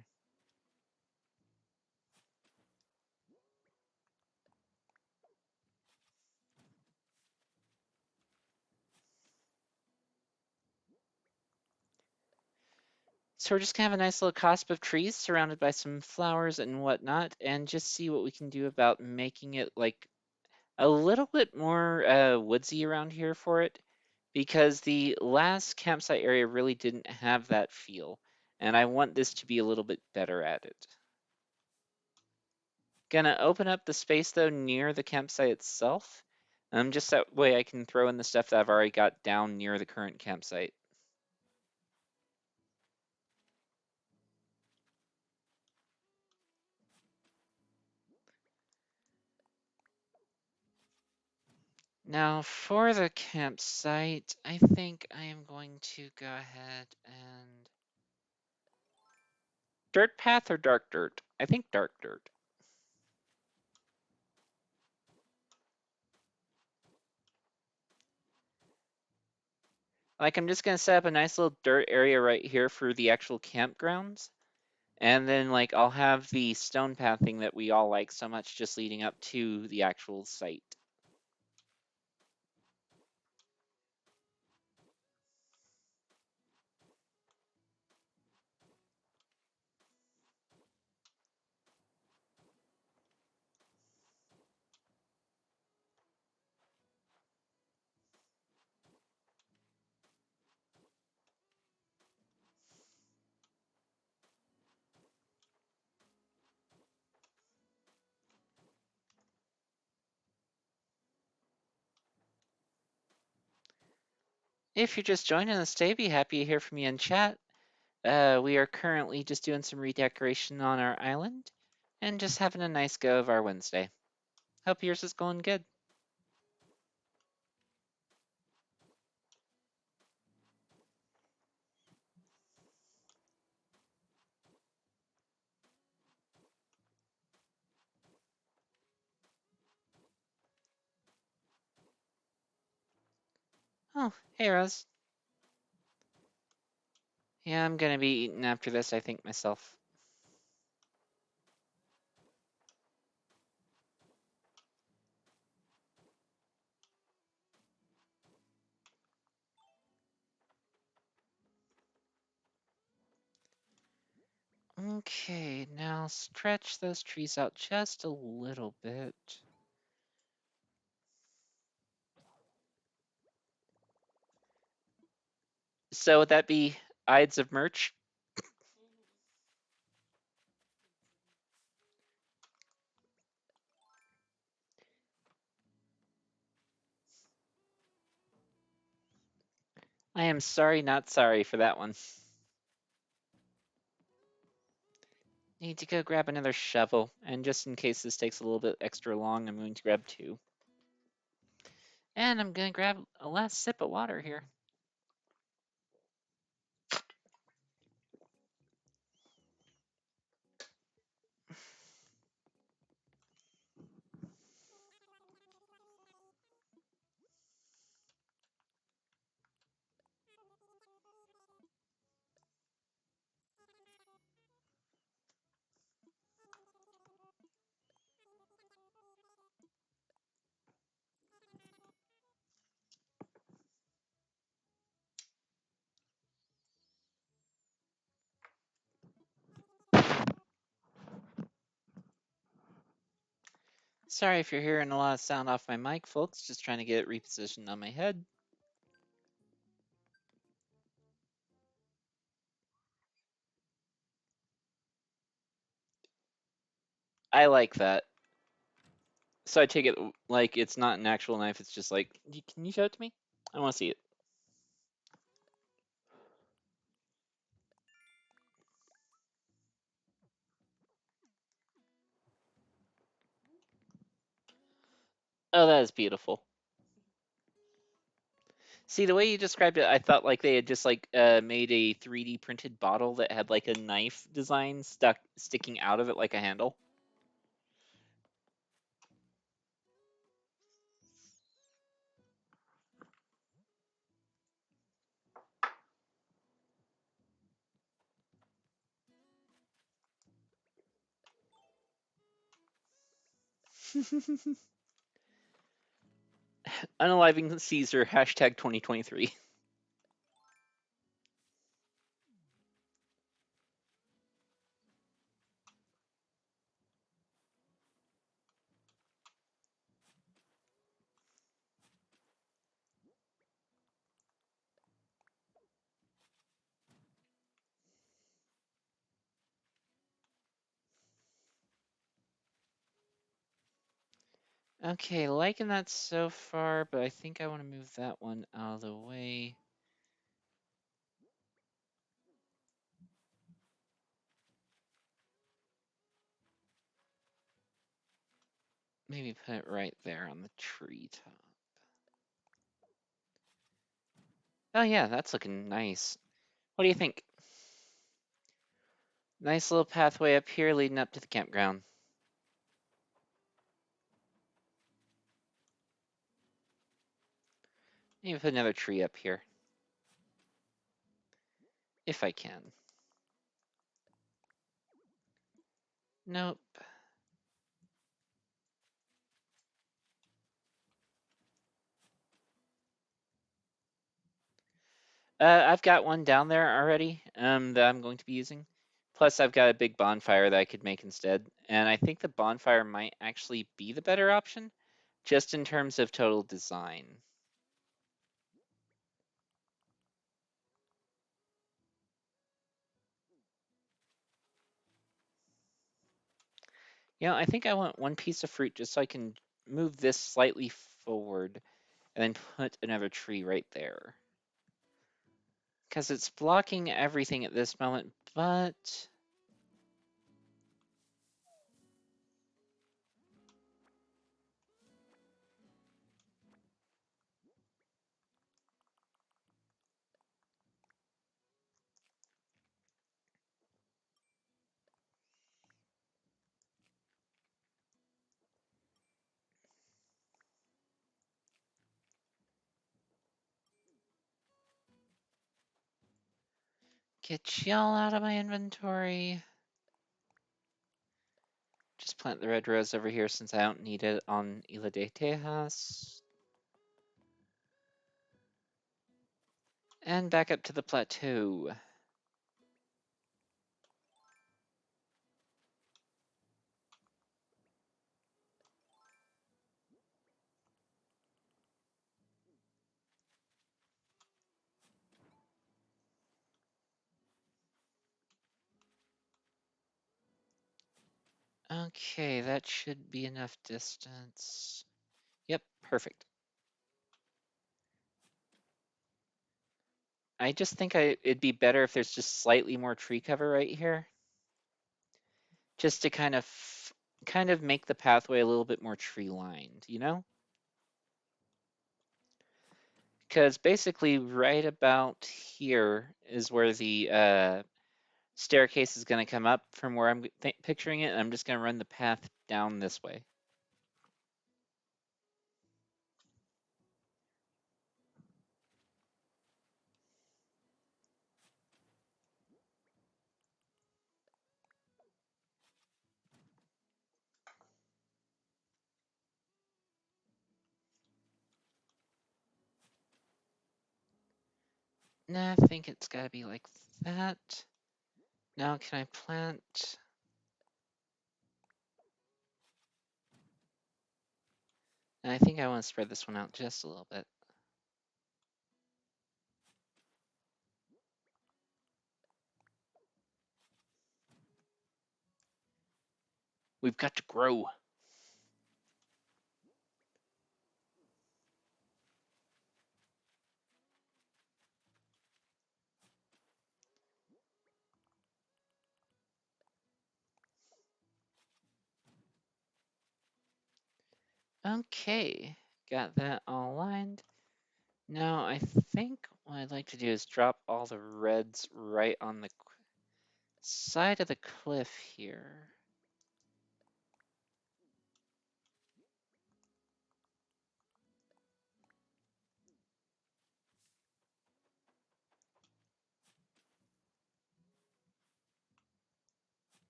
Speaker 1: So we're just gonna have a nice little cusp of trees surrounded by some flowers and whatnot, and just see what we can do about making it like a little bit more woodsy around here for it, because the last campsite area really didn't have that feel, and I want this to be a little bit better at it. Gonna open up the space though near the campsite itself, just that way I can throw in the stuff that I've already got down near the current campsite. Now, for the campsite, I think I am going to go ahead and dirt path or dark dirt? I think dark dirt. Like, I'm just gonna set up a nice little dirt area right here for the actual campgrounds. And then, like, I'll have the stone pathing that we all like so much just leading up to the actual site. If you're just joining us today, be happy to hear from you in chat. We are currently just doing some redecoration on our island and just having a nice go of our Wednesday. Hope yours is going good. Oh, hey Rose. Yeah, I'm gonna be eating after this, I think, myself. Okay, now stretch those trees out just a little bit. So would that be Ides of merch? I am sorry, not sorry for that one. Need to go grab another shovel, and just in case this takes a little bit extra long, I'm going to grab two. And I'm gonna grab a last sip of water here. Sorry if you're hearing a lot of sound off my mic, folks. Just trying to get it repositioned on my head. I like that. So I take it like it's not an actual knife. It's just like, can you show it to me? I want to see it. Oh, that is beautiful. See, the way you described it, I thought like they had just like made a 3D printed bottle that had like a knife design sticking out of it like a handle. Unaliving Caesar, hashtag 2023. Okay, liking that so far, but I think I want to move that one out of the way. Maybe put it right there on the treetop. Oh yeah, that's looking nice. What do you think? Nice little pathway up here leading up to the campground. Maybe put another tree up here. If I can. Nope. I've got one down there already, that I'm going to be using. Plus, I've got a big bonfire that I could make instead. And I think the bonfire might actually be the better option, just in terms of total design. I think I want one piece of fruit just so I can move this slightly forward and then put another tree right there. Because it's blocking everything at this moment, but get y'all out of my inventory. Just plant the red rose over here since I don't need it on Isla de Tejas. And back up to the plateau. Okay, that should be enough distance. Yep, perfect. I just think it'd be better if there's just slightly more tree cover right here, just to kind of make the pathway a little bit more tree lined, you know? Because basically right about here is where the staircase is going to come up from where I'm picturing it, and I'm just going to run the path down this way. Nah, I think it's got to be like that. Now, can I plant? And I think I want to spread this one out just a little bit. We've got to grow. Okay, got that all lined. Now, I think what I'd like to do is drop all the reds right on the side of the cliff here.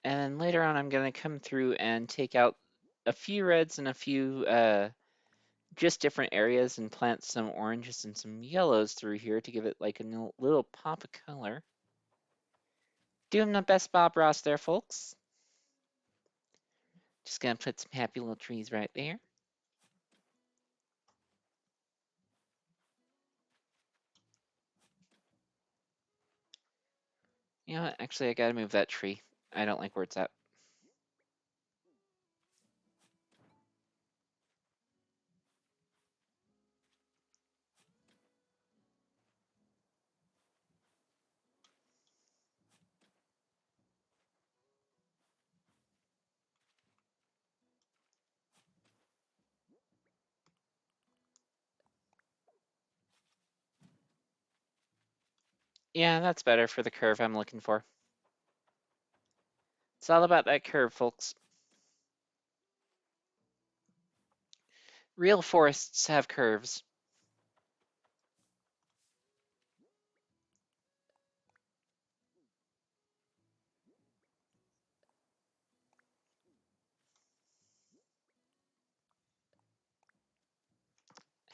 Speaker 1: And then later on, I'm going to come through and take out a few reds and a few just different areas and plant some oranges and some yellows through here to give it like a little pop of color. Doing my best Bob Ross there, folks. Just gonna put some happy little trees right there. You know what? Actually, I gotta move that tree. I don't like where it's at. Yeah, that's better for the curve I'm looking for. It's all about that curve, folks. Real forests have curves.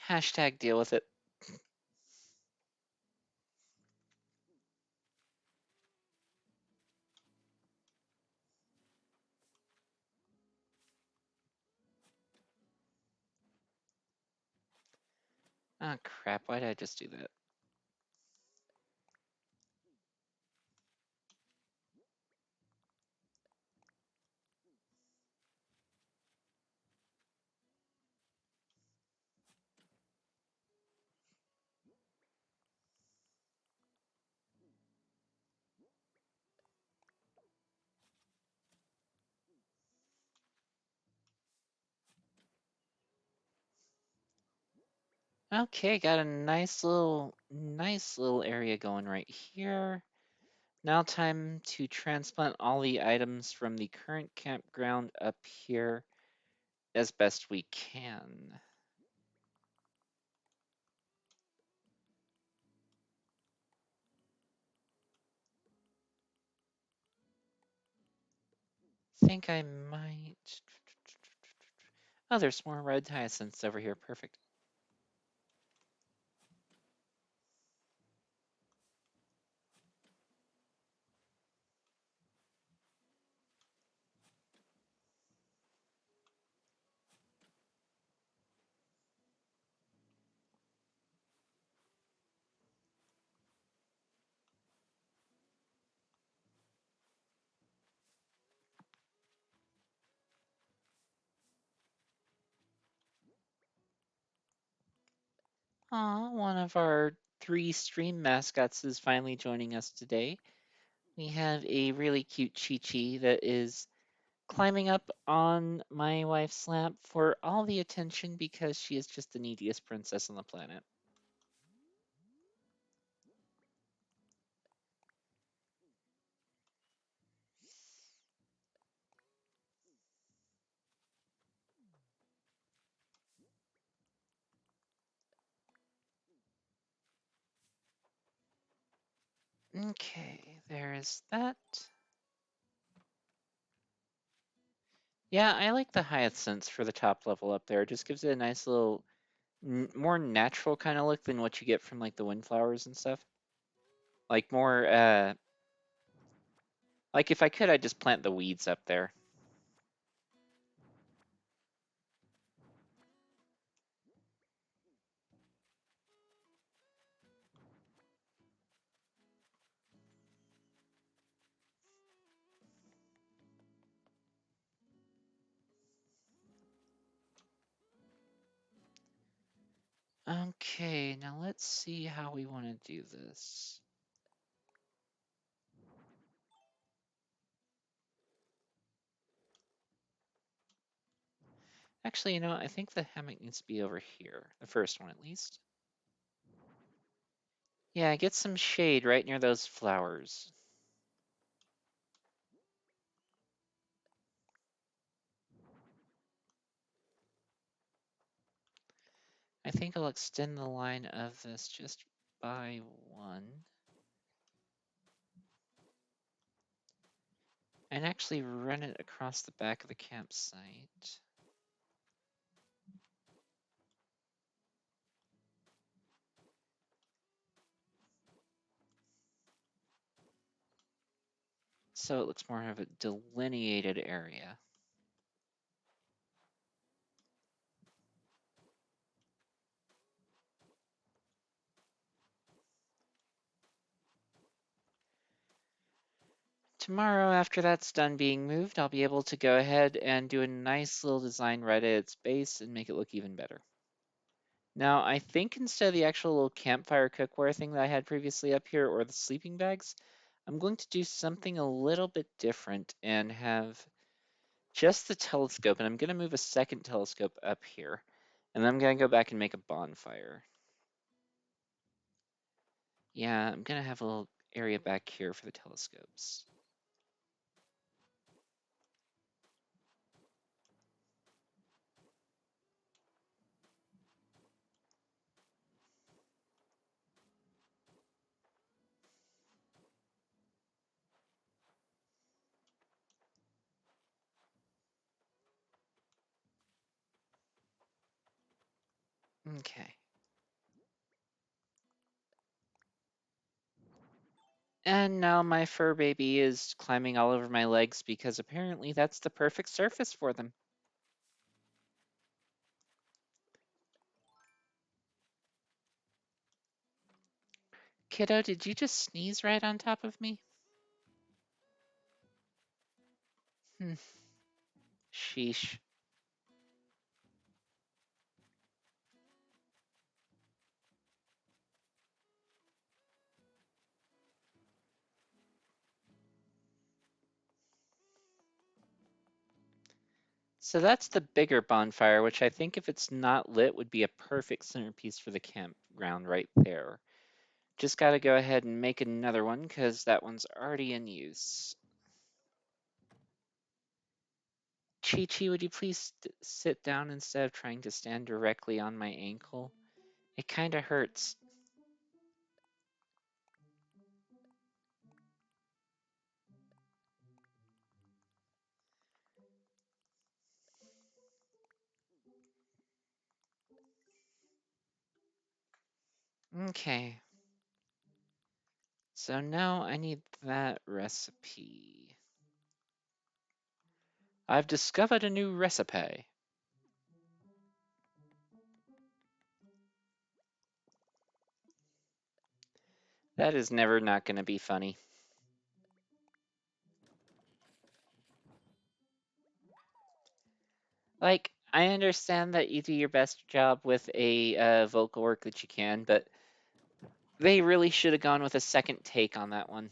Speaker 1: Hashtag deal with it. Oh crap, why did I just do that? Okay, got a nice little area going right here. Now time to transplant all the items from the current campground up here as best we can. Think I might. Oh, there's more red hyacinths over here. Perfect. Aw, one of our three stream mascots is finally joining us today. We have a really cute Chi-Chi that is climbing up on my wife's lap for all the attention because she is just the neediest princess on the planet. Okay, there is that. Yeah, I like the hyacinths for the top level up there. It just gives it a nice little, more natural kind of look than what you get from like the windflowers and stuff. Like more, like if I could, I'd just plant the weeds up there. Okay, now let's see how we want to do this. Actually, I think the hammock needs to be over here. The first one, at least. Yeah, get some shade right near those flowers. I think I'll extend the line of this just by one. And actually run it across the back of the campsite. So it looks more of a delineated area. Tomorrow, after that's done being moved, I'll be able to go ahead and do a nice little design right at its base and make it look even better. Now, I think instead of the actual little campfire cookware thing that I had previously up here or the sleeping bags, I'm going to do something a little bit different and have just the telescope. And I'm going to move a second telescope up here. And then I'm going to go back and make a bonfire. Yeah, I'm gonna have a little area back here for the telescopes. Okay. And now my fur baby is climbing all over my legs because apparently that's the perfect surface for them. Kiddo, did you just sneeze right on top of me? Hmm. Sheesh. So that's the bigger bonfire, which I think if it's not lit would be a perfect centerpiece for the campground right there. Just gotta go ahead and make another one because that one's already in use. Chi Chi, would you please sit down instead of trying to stand directly on my ankle? It kinda hurts. Okay, so now I need that recipe. I've discovered a new recipe. That is never not gonna be funny. Like, I understand that you do your best job with a vocal work that you can, but they really should have gone with a second take on that one.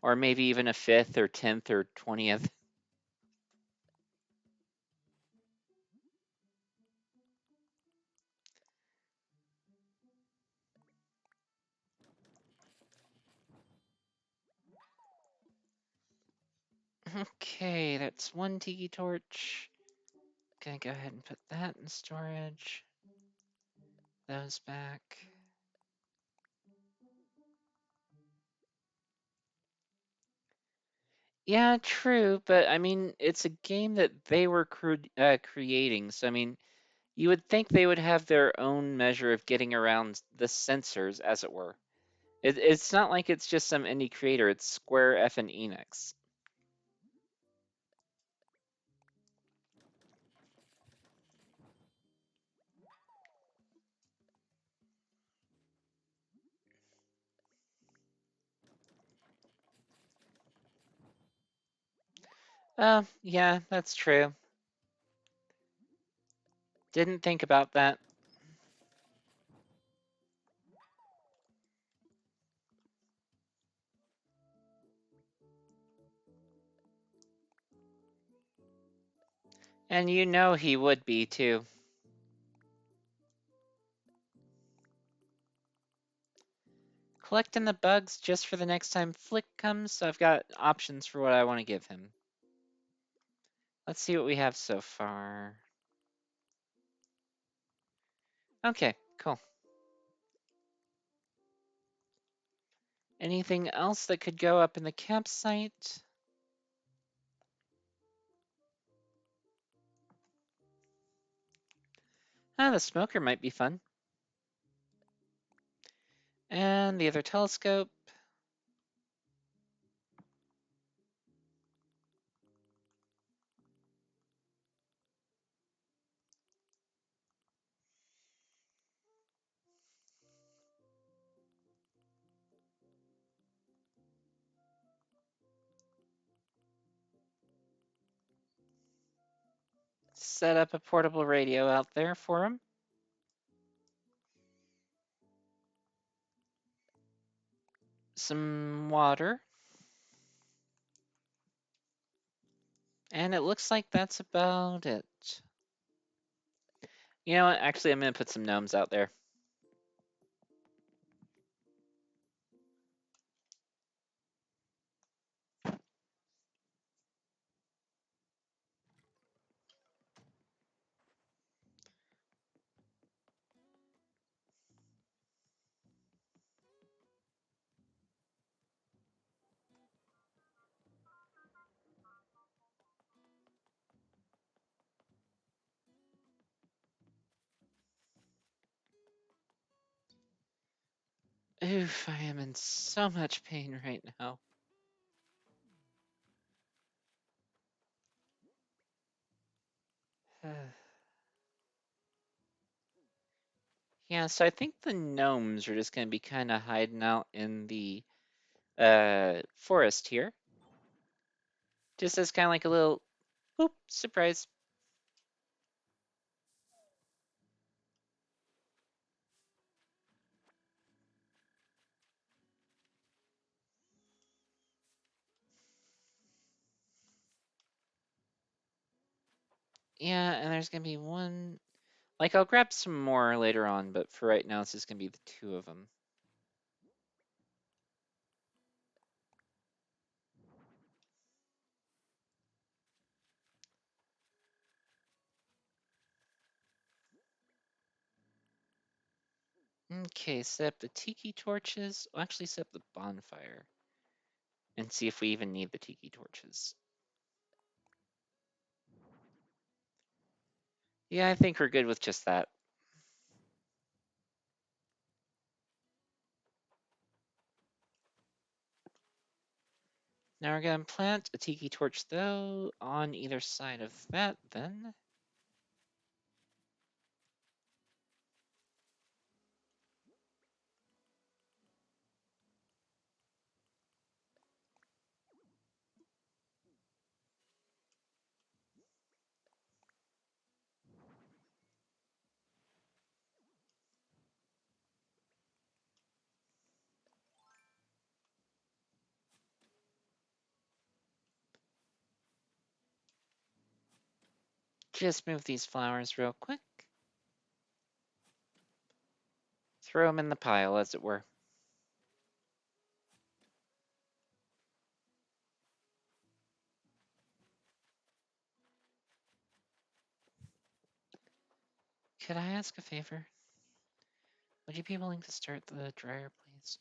Speaker 1: Or maybe even a fifth or 10th or 20th. Okay, that's one tiki torch. Gonna go ahead and put that in storage. Those back. Yeah, true, but I mean, it's a game that they were creating, so I mean, you would think they would have their own measure of getting around the censors, as it were. It's not like it's just some indie creator, it's Square F and Enix. Yeah, that's true. Didn't think about that. And you know he would be too. Collecting the bugs just for the next time Flick comes, so I've got options for what I want to give him. Let's see what we have so far. Okay, cool. Anything else that could go up in the campsite? Ah, the smoker might be fun. And the other telescope. Set up a portable radio out there for him. Some water. And it looks like that's about it. You know what? Actually, I'm going to put some gnomes out there. Oof, I am in so much pain right now. Yeah, so I think the gnomes are just gonna be kind of hiding out in the forest here, just as kind of like a little whoop surprise. Yeah, and there's gonna be one. Like I'll grab some more later on, but for right now, it's just gonna be the two of them. Okay, set up the tiki torches. I'll actually set up the bonfire and see if we even need the tiki torches. Yeah, I think we're good with just that. Now we're gonna plant a tiki torch though on either side of that then. Just move these flowers real quick. Throw them in the pile, as it were. Could I ask a favor? Would you be willing to start the dryer, please?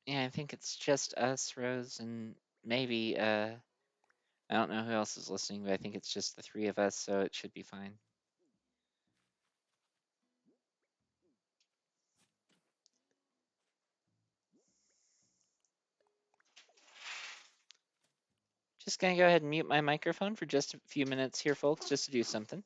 Speaker 1: Yeah, I think it's just us, Rose, and maybe, I don't know who else is listening, but I think it's just the three of us, so it should be fine. Just gonna go ahead and mute my microphone for just a few minutes here, folks, just to do something.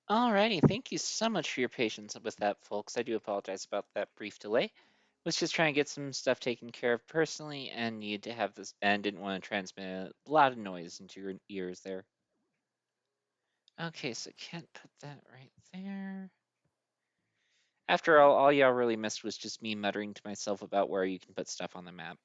Speaker 1: Alrighty, thank you so much for your patience with that, folks. I do apologize about that brief delay. Was just trying to get some stuff taken care of personally, and needed to have this, and didn't want to transmit a lot of noise into your ears there. Okay, so can't put that right there. After all y'all really missed was just me muttering to myself about where you can put stuff on the map.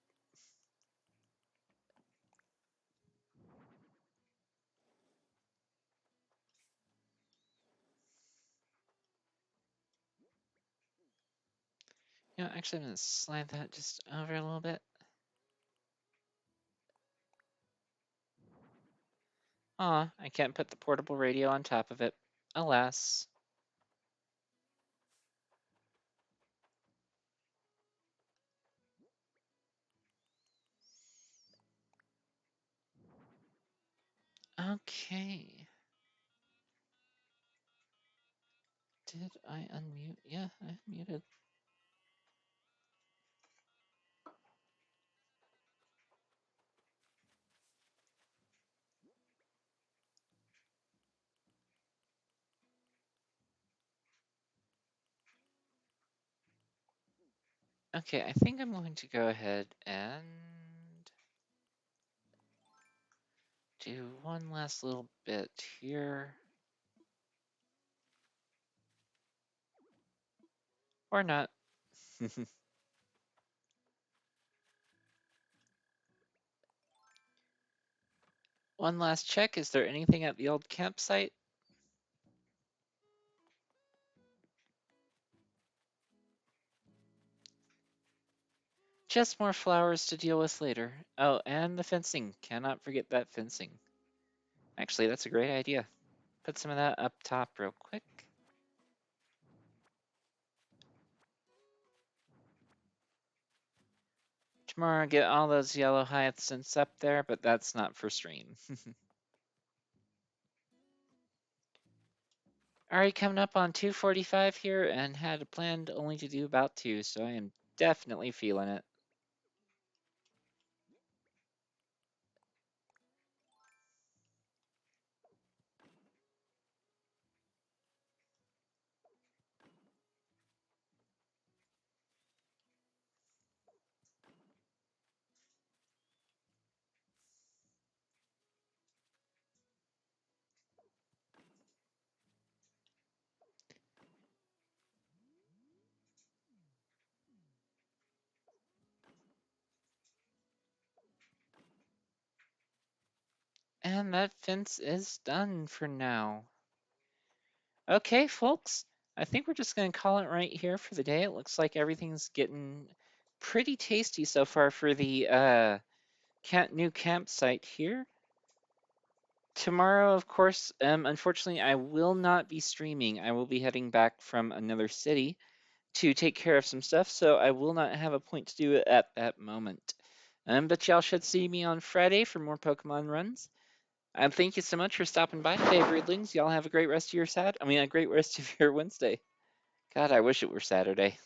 Speaker 1: Actually, I'm gonna slide that just over a little bit. Aw, I can't put the portable radio on top of it. Alas. Okay. Did I unmute? Yeah, I muted. Okay, I think I'm going to go ahead and do one last little bit here. Or not. One last check. Is there anything at the old campsite? Just more flowers to deal with later. Oh, and the fencing. Cannot forget that fencing. Actually, that's a great idea. Put some of that up top real quick. Tomorrow, get all those yellow hyacinths up there, but that's not for stream. Alright, coming up on 2:45 here, and had planned only to do about 2, so I am definitely feeling it. And that fence is done for now. Okay, folks, I think we're just going to call it right here for the day. It looks like everything's getting pretty tasty so far for the new campsite here. Tomorrow, of course, unfortunately, I will not be streaming. I will be heading back from another city to take care of some stuff, so I will not have a point to do it at that moment. But y'all should see me on Friday for more Pokemon runs. Thank you so much for stopping by today, Broodlings. Y'all have a great rest of your a great rest of your Wednesday. God, I wish it were Saturday.